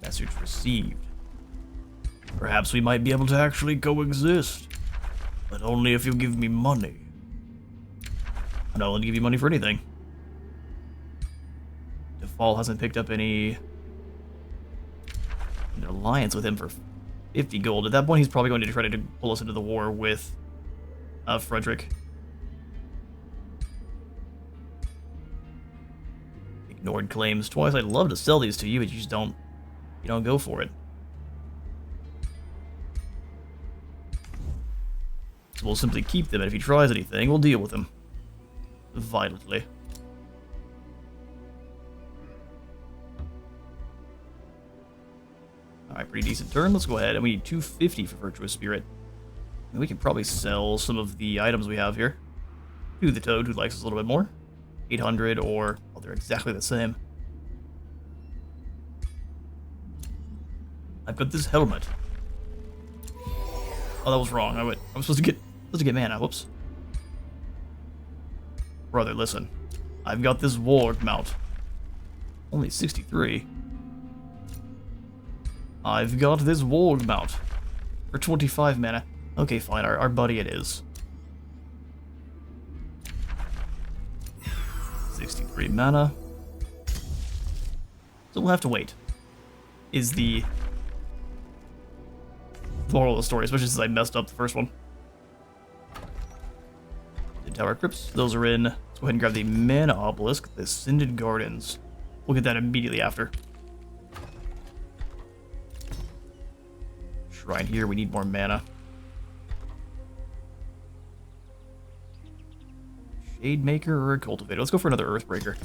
Message received. Perhaps we might be able to actually coexist. But only if you give me money. I'm not willing to give you money for anything. Default hasn't picked up an alliance with him for 50 gold. At that point, he's probably going to try to pull us into the war with Frederick. Ignored claims twice. I'd love to sell these to you, but you just don't. You don't go for it. So we'll simply keep them, and if he tries anything, we'll deal with him. Violently. Alright, pretty decent turn. Let's go ahead, and we need 250 for Virtuous Spirit. And we can probably sell some of the items we have here to the Toad, who likes us a little bit more. 800, or... well, they're exactly the same. I've got this helmet. Oh, that was wrong. I'm supposed to get mana. Whoops. Brother, listen. I've got this warg mount. Only 63. I've got this warg mount. For 25 mana. Okay, fine. Our buddy it is. 63 mana. So we'll have to wait. Is the moral of the story, especially since I messed up the first one. The Tower Crypts, those are in. Let's go ahead and grab the Mana Obelisk, the Ascended Gardens. We'll get that immediately after. Shrine here, we need more mana. Shade Maker or a Cultivator? Let's go for another Earthbreaker.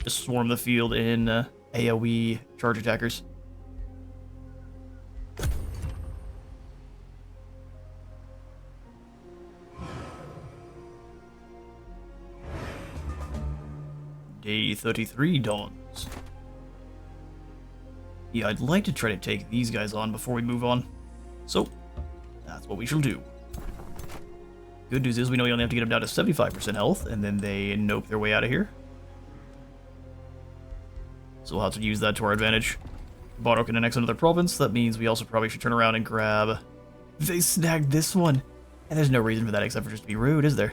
Just swarm the field in AoE charge attackers. Day 33 dawns. Yeah, I'd like to try to take these guys on before we move on. So, that's what we shall do. Good news is we know we only have to get them down to 75% health, and then they nope their way out of here. So we'll have to use that to our advantage. Bardock can annex another province. That means we also probably should turn around and grab... They snagged this one! And there's no reason for that except for just to be rude, is there?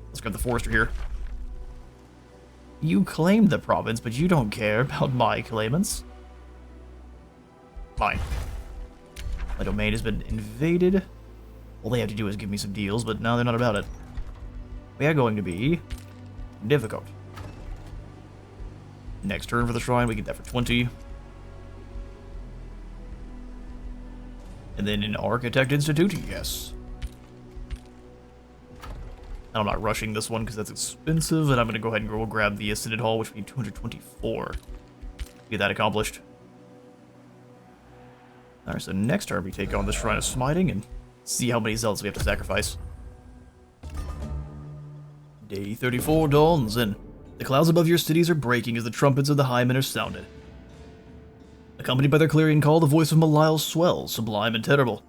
Let's grab the Forester here. You claimed the province, but you don't care about my claimants. Fine. My domain has been invaded. All they have to do is give me some deals, but now they're not about it. We are going to be difficult. Next turn for the shrine, we get that for 20. And then an Architect Institute, yes. I'm not rushing this one because that's expensive, and I'm going to go ahead and we'll grab the Ascended Hall, which we need 224. Get that accomplished. Alright, so next turn we take on the Shrine of Smiting and see how many zealots we have to sacrifice. Day 34 dawns, and the clouds above your cities are breaking as the trumpets of the Highmen are sounded. Accompanied by their clarion call, the voice of Maliel swells, sublime and terrible.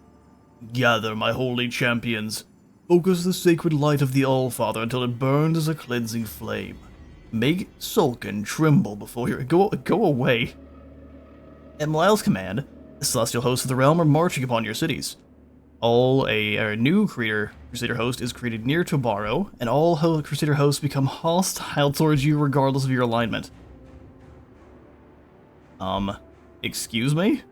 Gather, my holy champions. Focus the sacred light of the All-Father until it burns as a cleansing flame. Make Solkan tremble before your... Go away. At Maliel's command, The celestial hosts of the realm are marching upon your cities. A new Crusader host is created near Tobaro, and all Crusader hosts become hostile towards you regardless of your alignment. Excuse me?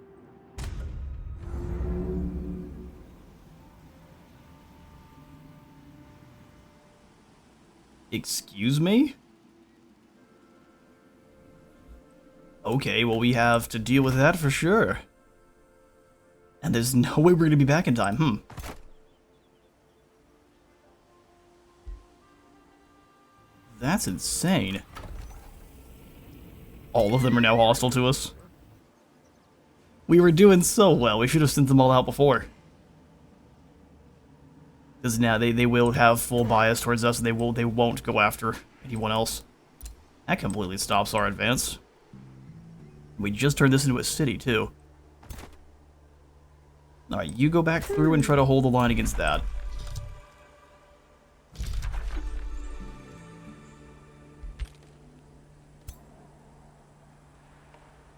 Excuse me? Okay, well, we have to deal with that for sure. And there's no way we're gonna be back in time, That's insane. All of them are now hostile to us. We were doing so well, we should have sent them all out before. Because now they will have full bias towards us, and they won't go after anyone else. That completely stops our advance. We just turned this into a city, too. Alright, you go back through and try to hold the line against that.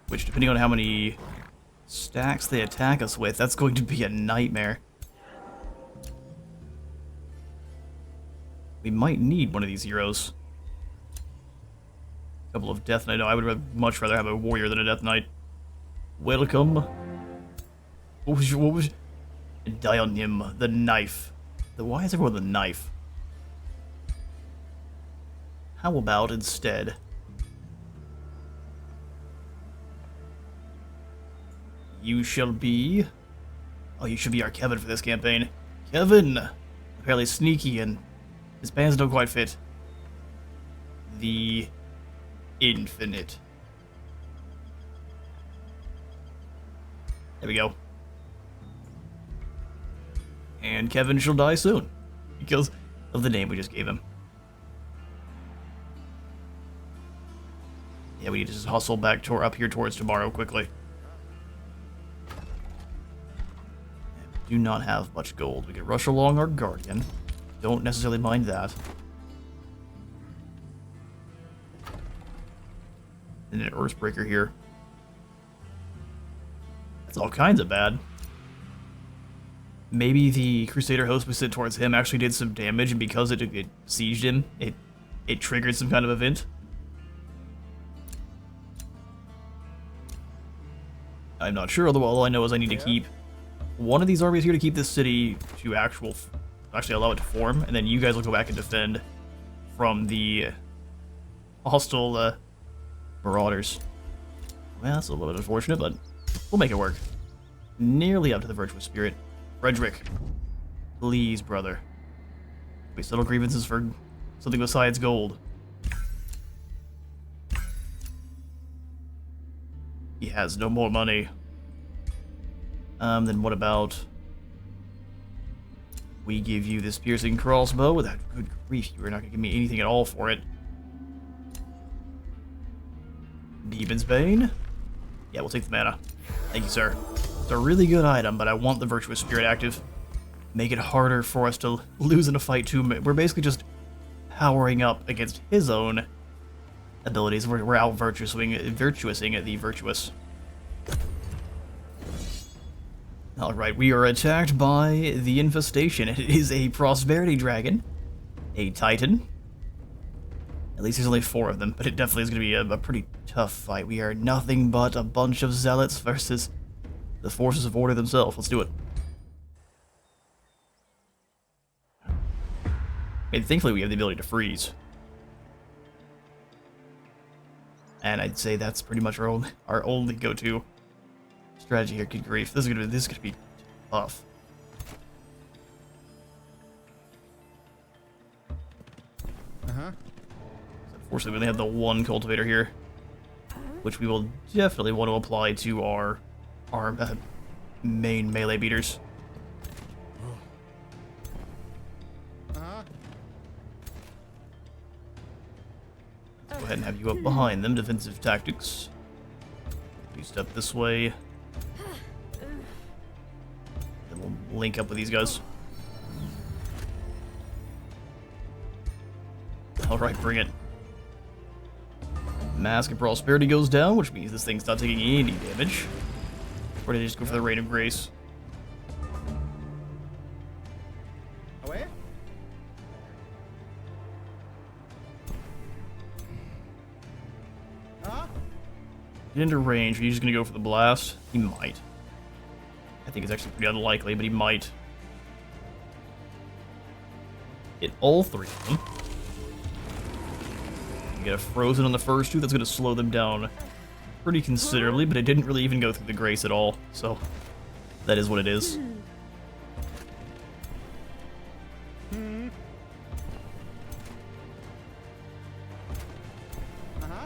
Which, depending on how many stacks they attack us with, that's going to be a nightmare. We might need one of these heroes. A couple of Death Knight. No, I would much rather have a warrior than a Death Knight. Welcome. What was Dionysium, the knife. Why is everyone the knife? How about instead... You shall be... Oh, you should be our Kevin for this campaign. Kevin! Apparently sneaky and his pants don't quite fit. The... Infinite. There we go. And Kevin shall die soon. Because of the name we just gave him. Yeah, we need to just hustle back up here towards tomorrow quickly. Do not have much gold. We can rush along our Guardian. Don't necessarily mind that. And an Earthbreaker here. That's all kinds of bad. Maybe the Crusader host we sent towards him actually did some damage, and because it sieged him, it triggered some kind of event. I'm not sure, although all I know is I need to keep one of these armies here to keep this city to actually allow it to form, and then you guys will go back and defend from the hostile marauders. Well, that's a little bit unfortunate, but we'll make it work. Nearly up to the Virtuous Spirit. Frederick, please, brother. We settle grievances for something besides gold. He has no more money. Then what about... We give you this piercing crossbow without good grief. You are not going to give me anything at all for it. Demon's Bane? Yeah, we'll take the mana. Thank you, sir. It's a really good item, but I want the Virtuous Spirit active. Make it harder for us to lose in a fight, too. We're basically just powering up against his own abilities. We're out virtuousing the virtuous. Alright, we are attacked by the Infestation. It is a Prosperity Dragon, a Titan. At least there's only 4 of them, but it definitely is going to be a pretty tough fight. We are nothing but a bunch of zealots versus the forces of order themselves. Let's do it. And thankfully we have the ability to freeze. And I'd say that's pretty much our only go-to strategy here. Good grief. This is gonna be tough. Unfortunately, we only have the one cultivator here, which we will definitely want to apply to our main melee beaters. Let's go ahead and have you up behind them. Defensive tactics. You step this way. Then we'll link up with these guys. Alright, bring it. Mask of Prosperity goes down, which means this thing's not taking any damage. Or did they just go for the Rain of Grace? Away? Huh? Get into range. Are you just gonna go for the blast? He might. I think it's actually pretty unlikely, but he might. Hit all three of them. You get a frozen on the first two. That's gonna slow them down pretty considerably, but it didn't really even go through the grace at all. So that is what it is.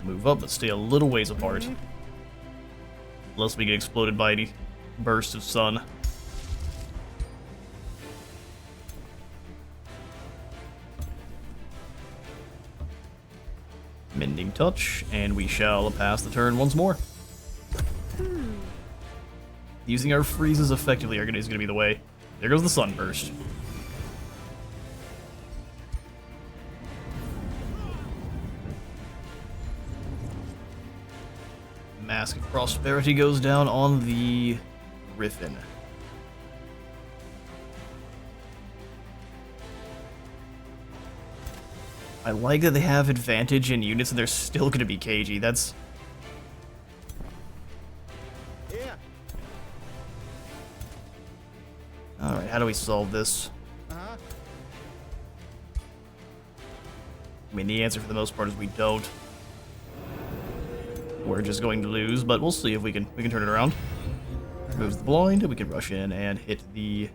Move up, but stay a little ways apart. Unless we get exploded by any burst of sun. Mending touch, and we shall pass the turn once more. Using our freezes effectively is going to be the way. There goes the sunburst. Mask of Prosperity goes down on the Griffin. I like that they have advantage in units and they're still going to be cagey. That's... Yeah. Alright, how do we solve this? Uh-huh. I mean, the answer for the most part is we don't. We're just going to lose, but we'll see if we can turn it around. Removes the blind, and we can rush in and hit the...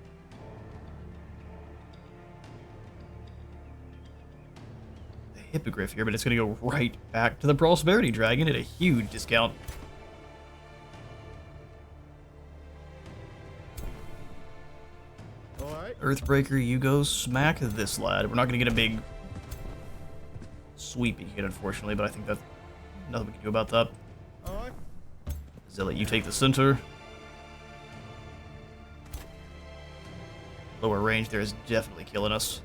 Hippogriff here, but it's going to go right back to the Prosperity Dragon at a huge discount. Alright. Earthbreaker, you go smack this lad. We're not going to get a big sweepy hit, unfortunately, but I think that's nothing we can do about that. Alright. Zealot, you take the center. Lower range there is definitely killing us.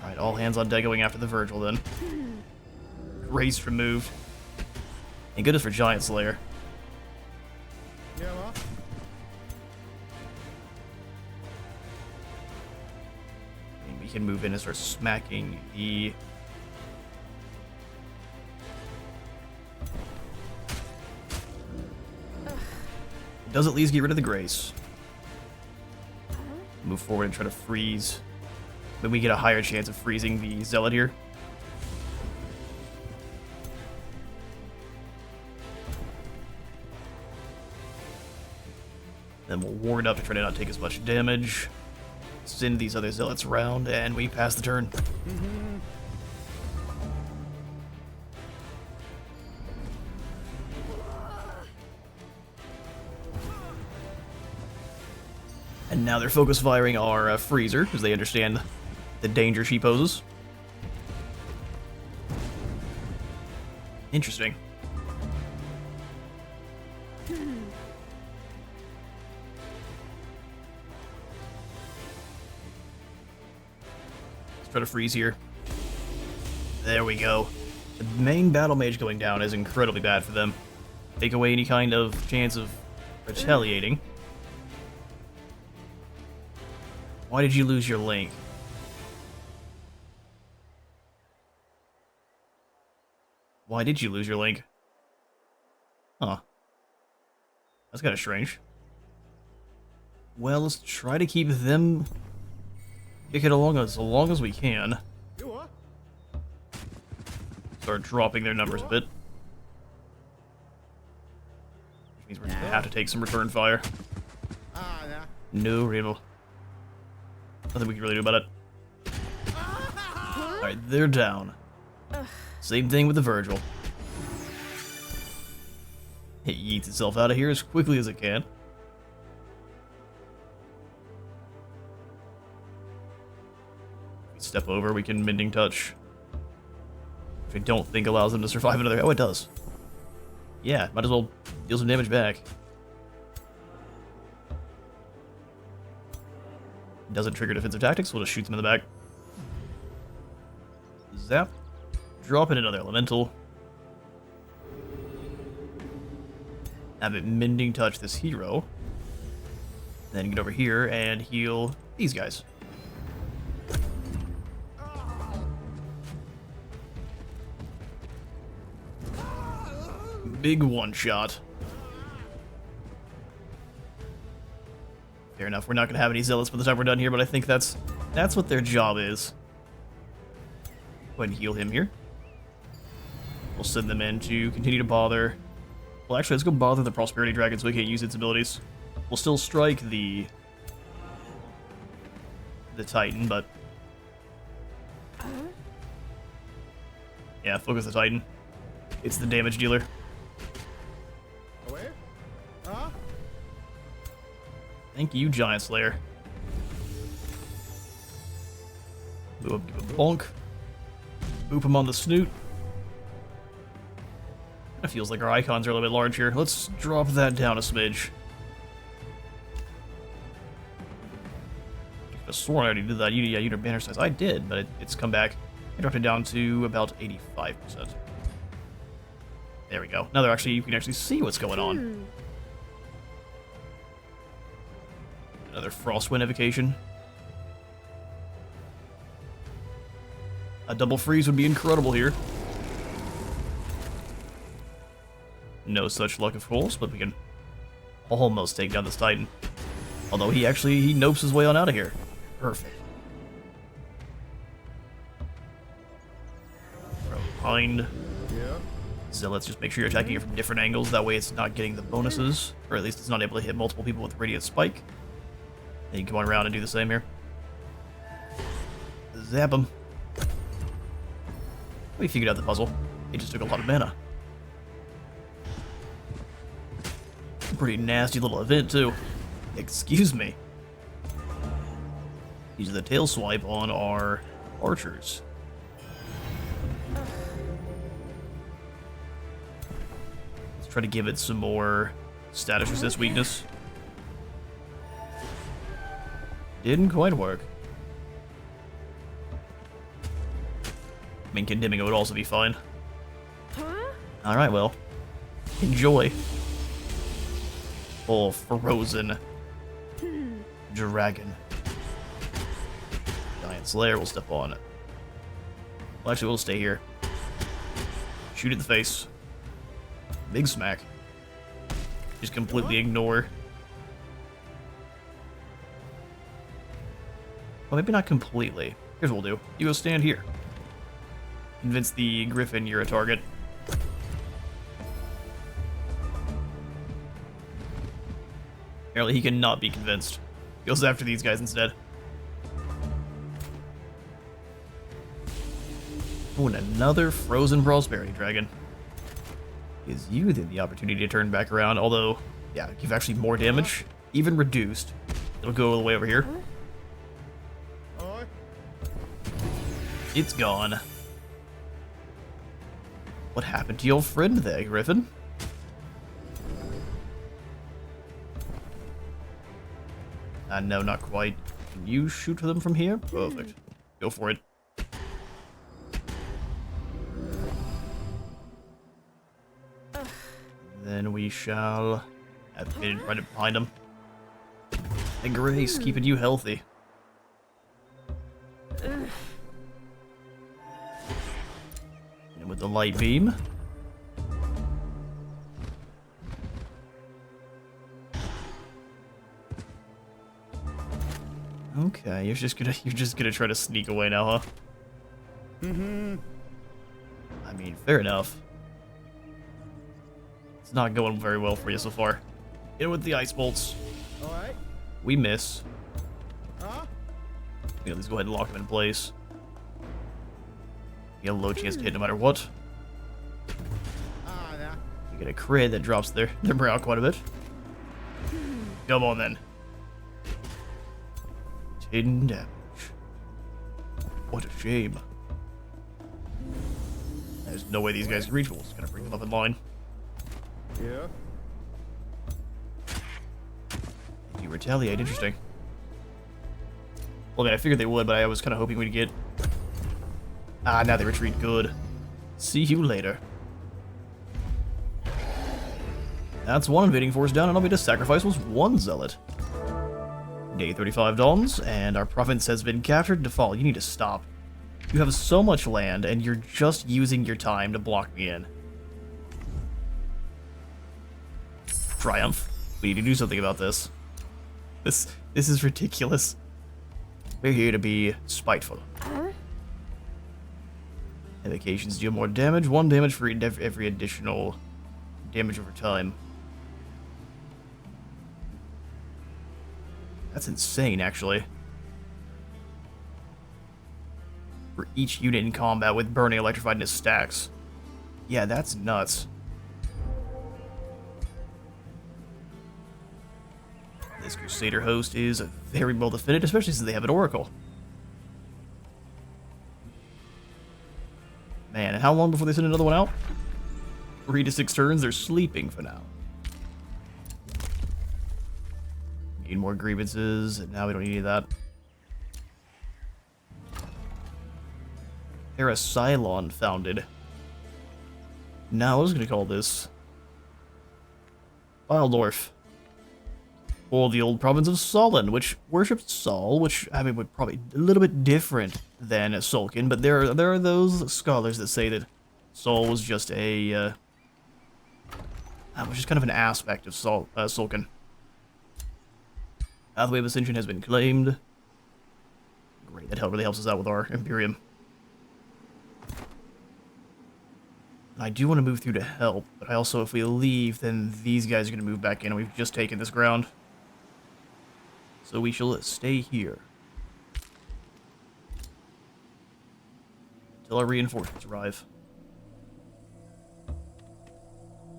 Alright, all hands on deck going after the Vigil then. Grace removed. And goodness for Giant Slayer. Yeah, well. And we can move in and start smacking the... It does at least get rid of the Grace. Move forward and try to freeze. But we get a higher chance of freezing the Zealot here. Then we'll ward up to try to not take as much damage. Send these other Zealots around, and we pass the turn. And now they're focus firing our Freezer, because they understand the danger she poses. Interesting. Let's try to freeze here. There we go. The main battle mage going down is incredibly bad for them. Take away any kind of chance of retaliating. Why did you lose your link? Why did you lose your link? Huh. That's kind of strange. Well, let's try to keep them kicking along as long as we can. You what? Start dropping their numbers a bit. Which means we're just gonna have to take some return fire. Ah, yeah. No real. Nothing we can really do about it. Alright, they're down. Same thing with the Vigil. It yeets itself out of here as quickly as it can. Step over, we can Mending Touch. Which I don't think allows them to survive another... Oh, it does. Yeah, might as well deal some damage back. Doesn't trigger defensive tactics, we'll just shoot them in the back. Zap. Drop in another elemental. Have it mending touch this hero. Then get over here and heal these guys. Big one shot. Fair enough, we're not going to have any zealots by the time we're done here, but I think that's what their job is. Go ahead and heal him here. We'll send them in to continue to bother. Well, actually, let's go bother the Prosperity Dragon so we can't use its abilities. We'll still strike the Titan, but... yeah, focus the Titan. It's the damage dealer. Away? Huh? Thank you, Giant Slayer. Move up, give him a bonk. Boop him on the snoot. It feels like our icons are a little bit large here. Let's drop that down a smidge. I swore I already did that. Yeah, unit banner size. I did, but it's come back. I dropped it down to about 85%. There we go. Now you can actually see what's going on. Another Frostwind evocation. A double freeze would be incredible here. No such luck, of course, but we can almost take down this Titan. Although he nopes his way on out of here. Perfect. Behind. Yeah. Zealots, just make sure you're attacking it from different angles. That way it's not getting the bonuses. Or at least it's not able to hit multiple people with Radiant Spike. Then you can come on around and do the same here. Zap him. We figured out the puzzle. It just took a lot of mana. Pretty nasty little event, too. Excuse me. Use the tail swipe on our archers. Let's try to give it some more status resist weakness. Didn't quite work. I mean, condemning it would also be fine. Alright, well. Enjoy. Oh, frozen dragon. Giant Slayer will step on it. Well, actually, we'll stay here. Shoot in the face. Big smack. Just completely ignore. Well, maybe not completely. Here's what we'll do. You go stand here. Convince the Griffin you're a target. Apparently he cannot be convinced. Goes after these guys instead. Oh, and another frozen Prosperity Dragon. Gives you then the opportunity to turn back around, although, yeah, give actually more damage, even reduced. It'll go all the way over here. Aye. It's gone. What happened to your friend there, Griffin? No, not quite. Can you shoot them from here? Perfect. Go for it. Then we shall have hidden right behind him. And Grace, keeping you healthy. And with the light beam. Okay, you're just gonna try to sneak away now, huh? Mm-hmm. I mean, fair enough. It's not going very well for you so far. Hit it with the ice bolts. Alright. We miss. Huh? Yeah, let's go ahead and lock him in place. You have a low chance to hit no matter what. Ah, nah. You get a crit that drops their morale quite a bit. Come on then. 10 damage. What a shame. There's no way these guys can reach. We're just gonna bring them up in line. Yeah. You retaliate, interesting. Well, I mean, I figured they would, but I was kind of hoping we'd get... Ah, now they retreat. Good. See you later. That's one invading force down, and all we just sacrifice was one zealot. Day 35 dawns, and our province has been captured. Default, you need to stop. You have so much land, and you're just using your time to block me in. Triumph. We need to do something about this. This is ridiculous. We're here to be spiteful. Evocations deal more damage. 1 damage for every additional damage over time. That's insane, actually. For each unit in combat with burning electrified in his stacks. Yeah, that's nuts. This Crusader host is very well defended, especially since they have an Oracle. Man, and how long before they send another one out? 3 to 6 turns, they're sleeping for now. Need more grievances, and now we don't need any of that. Cylon founded. Now, I was going to call this Wildorf. Or the old province of Solon, which worshipped Sol, which, I mean, would probably a little bit different than Solkan, but there are those scholars that say that Sol was just a, which is kind of an aspect of Solkan. Pathway of Ascension has been claimed. Great, that really helps us out with our Imperium. I do want to move through to help, but I also, if we leave, then these guys are going to move back in, and we've just taken this ground. So we shall stay here. Until our reinforcements arrive.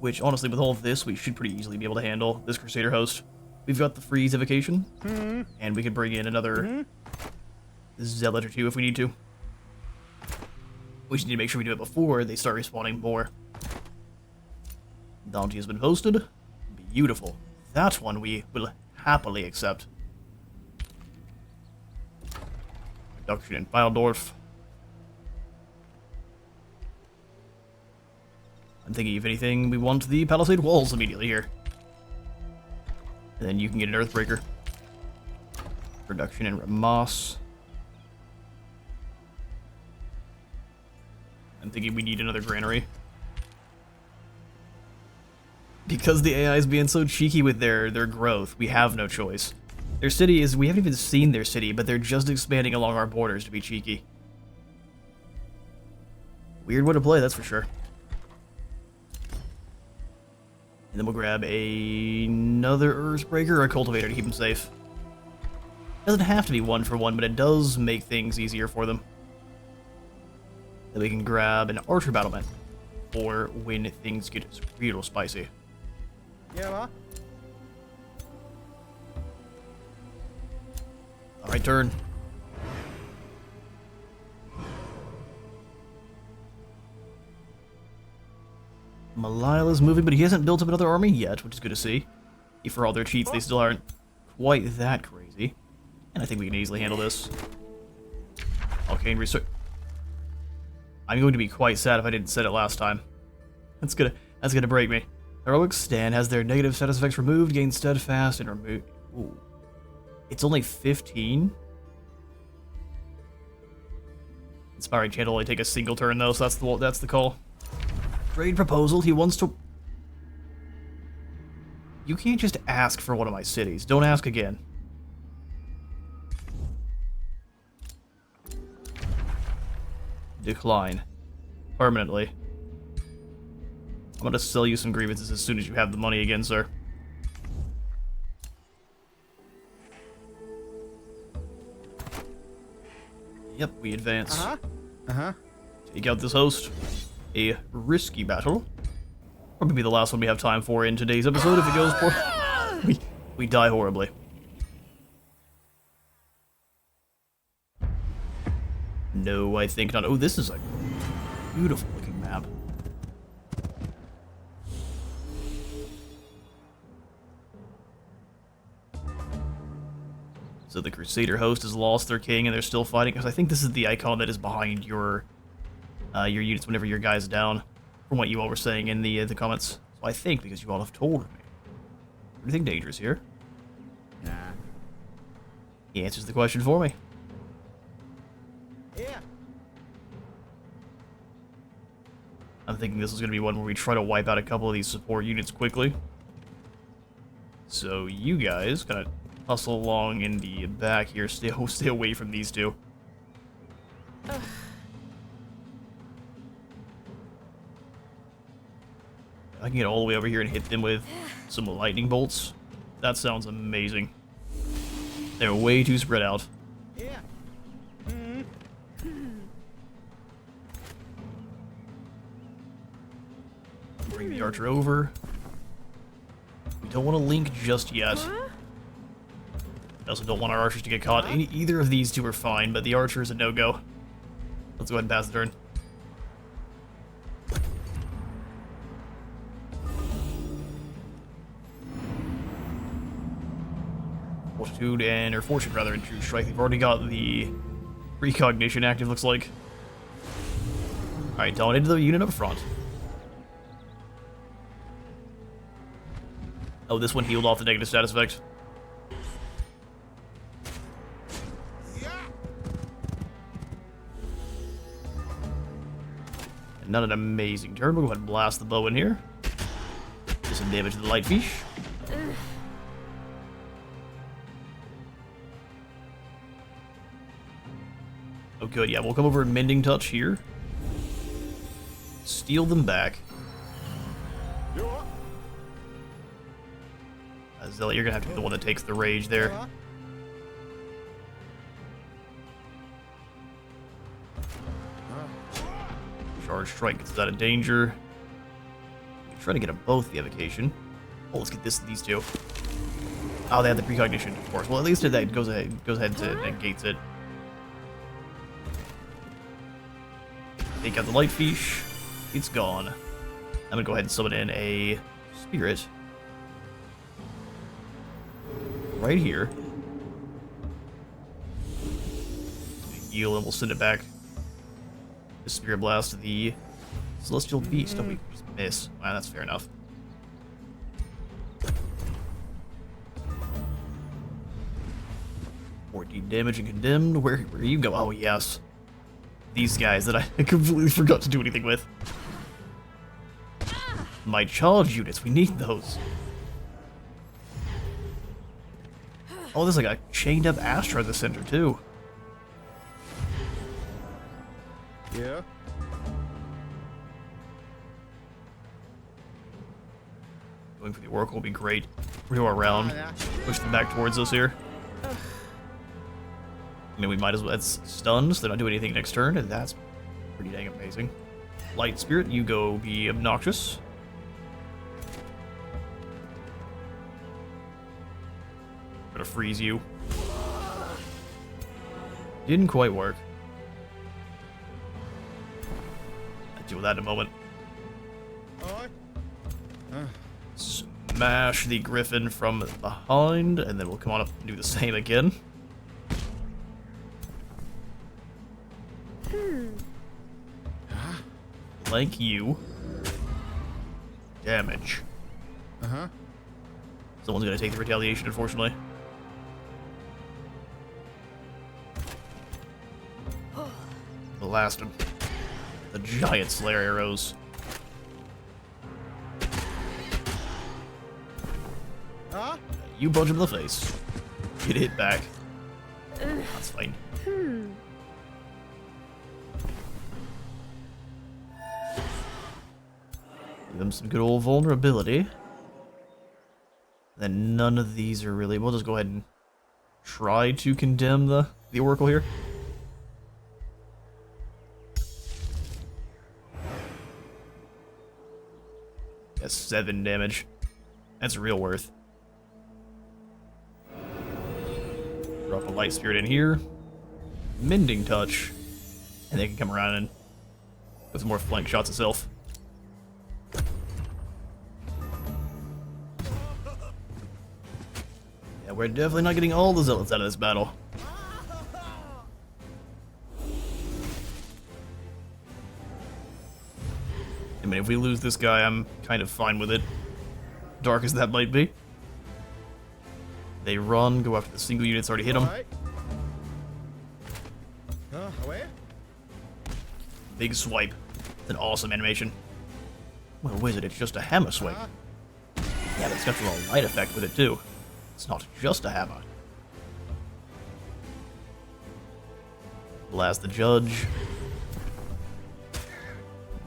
Which, honestly, with all of this, we should pretty easily be able to handle this Crusader host. We've got the freeze evocation, and we can bring in another zealot or two if we need to. We just need to make sure we do it before they start respawning more. Dante has been posted. Beautiful. That one we will happily accept. Reduction in Wildorf. I'm thinking, if anything, we want the palisade walls immediately here. And then you can get an Earthbreaker. Reduction in Ramas. I'm thinking we need another granary. Because the AI is being so cheeky with their growth, we have no choice. Their city is, we haven't even seen their city, but they're just expanding along our borders to be cheeky. Weird way to play, that's for sure. And then we'll grab another Earthbreaker or a Cultivator to keep them safe. Doesn't have to be 1 for 1, but it does make things easier for them. Then we can grab an Archer Battlement for when things get real spicy. Yeah, ma? Alright, turn. Maliel is moving, but he hasn't built up another army yet, which is good to see. For all their cheats, they still aren't quite that crazy. And I think we can easily handle this. Arcane Research. I'm going to be quite sad if I didn't set it last time. That's gonna break me. Heroic Stand has their negative status effects removed, gain steadfast, and remove. Ooh. It's only 15? Inspiring Chant will only take a single turn though, so that's the call. Trade proposal, he wants to... You can't just ask for one of my cities. Don't ask again. Decline. Permanently. I'm gonna sell you some grievances as soon as you have the money again, sir. Yep, we advance. Take out this host. A risky battle. Probably be the last one we have time for in today's episode if it goes poor. We die horribly. No, I think not. Oh, this is a beautiful looking map. So the Crusader host has lost their king and they're still fighting, because I think this is the icon that is behind your units whenever your guy's down, from what you all were saying in the comments. So I think, because you all have told me. Anything dangerous here? Nah. He answers the question for me. Yeah. I'm thinking this is going to be one where we try to wipe out a couple of these support units quickly. So you guys kind of hustle along in the back here. Stay away from these two. I can get all the way over here and hit them with some lightning bolts. That sounds amazing. They're way too spread out. Yeah. Bring the archer over. We don't want to link just yet. I also don't want our archers to get caught. Either of these two are fine, but the archer is a no-go. Let's go ahead and pass the turn. Fortitude and, or fortune rather, and true strike. They've already got the precognition active, looks like. Alright, dominate the unit up front. Oh, this one healed off the negative status effect. And not an amazing turn. We'll go ahead and blast the bow in here. Do some damage to the light fish. Oh, good. Yeah, we'll come over and Mending Touch here. Steal them back. Zealot, you're gonna have to be the one that takes the rage there. Charge strike gets us out of danger. Try to get them both the evocation. Oh, let's get these two. Oh, they have the precognition, of course. Well, at least that goes ahead to negates it. Take out the light fish. It's gone. I'm gonna go ahead and summon in a spirit. Right here. Heal and we'll send it back. The Spirit Blast to the Celestial Beast. Oh, we just miss. Wow, that's fair enough. More deep damage and condemned. Where you go? Oh, yes. These guys that I completely forgot to do anything with. My charge units. We need those. Oh, there's like a chained up Astra in the center, too. Yeah. Going for the Oracle will be great. We're going to go around. Push them back towards us here. I mean, we might as well. It's stunned, so they're not doing anything next turn, and that's pretty dang amazing. Light Spirit, you go be obnoxious. Gonna freeze you. Didn't quite work. I'll deal with that in a moment. Smash the Griffin from behind, and then we'll come on up and do the same again. Like you. Damage. Someone's gonna take the retaliation, unfortunately. Blast him. The giant Slayer arrows. You punch him in the face. Get hit back. That's fine. Give them some good old vulnerability. Then none of these are really. We'll just go ahead and try to condemn the Oracle here. That's 7 damage. That's real worth. Drop a Light Spirit in here. Mending Touch. And they can come around and put some more flank shots itself. Yeah, we're definitely not getting all the zealots out of this battle. I mean, if we lose this guy, I'm kind of fine with it. Dark as that might be. They run, go after the single units already hit them. Alright. Away? Big swipe. It's an awesome animation. Well, wizard, it's just a hammer swing. Yeah, but it's got a little light effect with it too. It's not just a hammer. Blast the judge.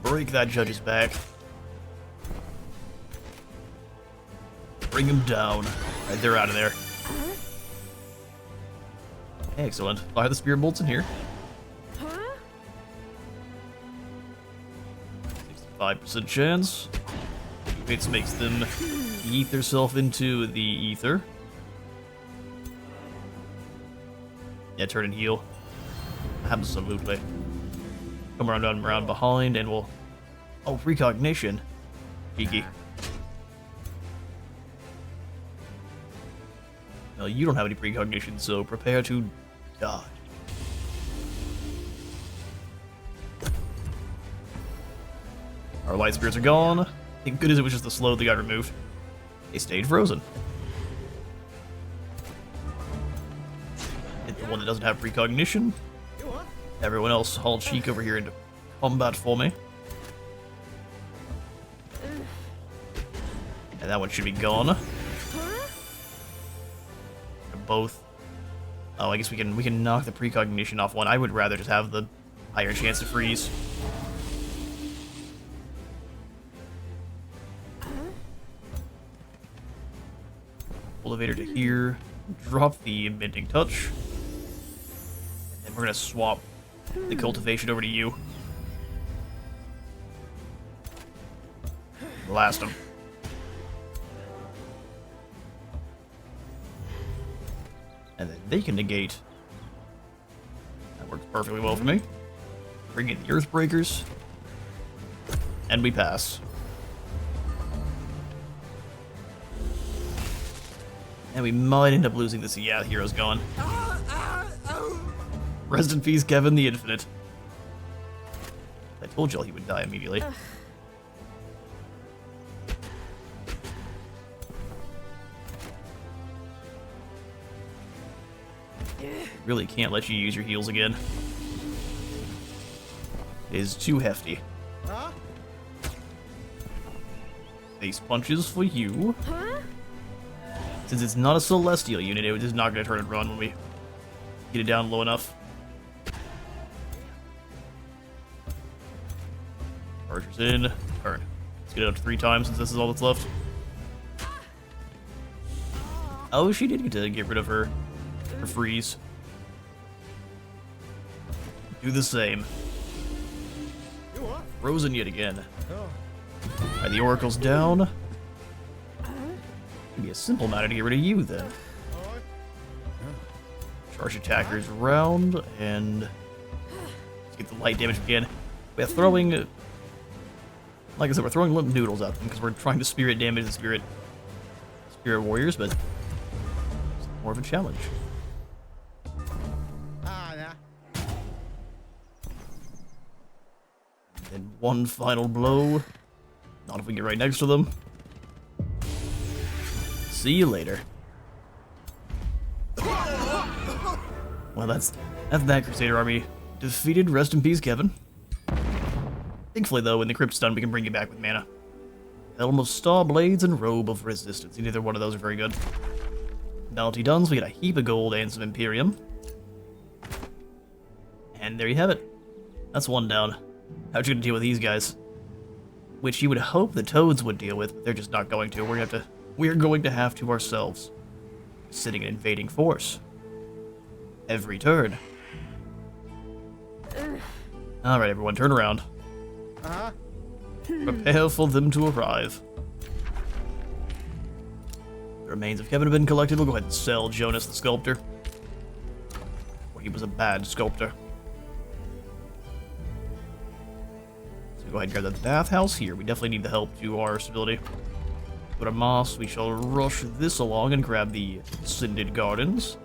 Break that judge's back. Bring him down. Alright, they're out of there. Excellent. Fire the spear bolts in here. 65% chance. 2 hits makes them yeet themselves into the ether. Yeah, turn and heal. Absolutely. Come around behind and we'll... Oh, precognition. Cheeky. No, you don't have any precognition, so prepare to dodge. Our light spirits are gone. Thank goodness it was just the slow that got removed. They stayed frozen. Hit the one that doesn't have precognition. Everyone else haul cheek over here into combat for me. And that one should be gone. Both. Oh, I guess we can knock the precognition off one. I would rather just have the higher chance to freeze. Elevator to here. Drop the Mending Touch. And we're gonna swap the cultivation over to you. Blast him. And then they can negate. That works perfectly well for me. Bring in the Earthbreakers. And we pass. And we might end up losing this. Yeah, the hero's gone. Rest in peace, Kevin the Infinite. I told y'all he would die immediately. Really can't let you use your heals again. It is too hefty. Face punches for you. Since it's not a celestial unit, it is not going to turn and run when we get it down low enough. Archers in. Turn. Let's get it up to 3 times since this is all that's left. Oh, she did get to get rid of her freeze. Do the same. Frozen yet again. Alright, the Oracle's down. It'd be a simple matter to get rid of you then. Charge attackers round and let's get the light damage again. We're throwing, like I said, we're throwing limp noodles at them because we're trying to spirit damage the spirit warriors, but it's more of a challenge. And one final blow. Not if we get right next to them. See you later. Well, that's that Crusader army defeated. Rest in peace, Kevin. Thankfully, though, when the crypt's done, we can bring you back with mana. Helm of Star Blades and Robe of Resistance. Neither one of those are very good. Bounty done, so we get a heap of gold and some Imperium. And there you have it. That's one down. How'd you gonna deal with these guys? Which you would hope the Toads would deal with, but they're just not going to. We're going to have to ourselves. Sitting an invading force. Every turn. Alright, everyone, turn around. Prepare for them to arrive. The remains of Kevin have been collected. We'll go ahead and sell Jonas the Sculptor. Or he was a bad sculptor. So go ahead and grab the bathhouse here. We definitely need the help to our stability. Go to Moss. We shall rush this along and grab the Sinded Gardens.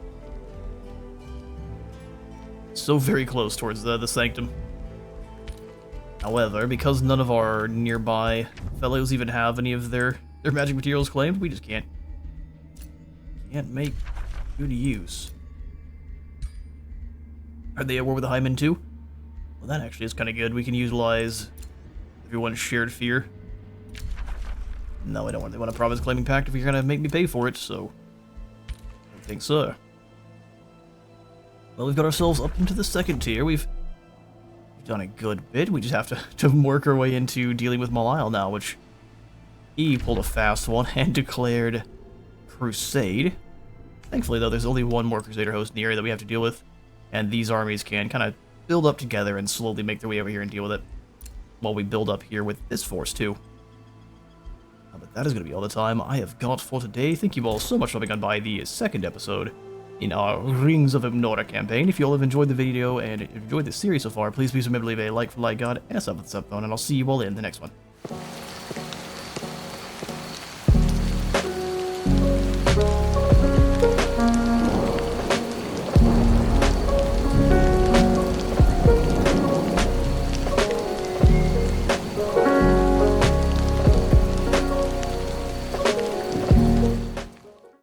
So very close towards the Sanctum. However, because none of our nearby fellows even have any of their magic materials claimed, we just can't can't make good use. Are they at war with the Highmen too? Well, that actually is kind of good. We can utilize everyone's shared fear. No, I don't want. They want a province claiming pact if you're gonna make me pay for it. So, I don't think so. Well, we've got ourselves up into the second tier. We've done a good bit. We just have to work our way into dealing with Maliel now, which he pulled a fast one and declared Crusade. Thankfully, though, there's only one more Crusader host in the area that we have to deal with, and these armies can kind of build up together and slowly make their way over here and deal with it while we build up here with this force, too. But that is going to be all the time I have got for today. Thank you all so much for coming on by the second episode in our Rings of Emnora campaign. If you all have enjoyed the video and enjoyed this series so far, please remember to leave a like for like God and a sub for the sub phone, and I'll see you all in the next one.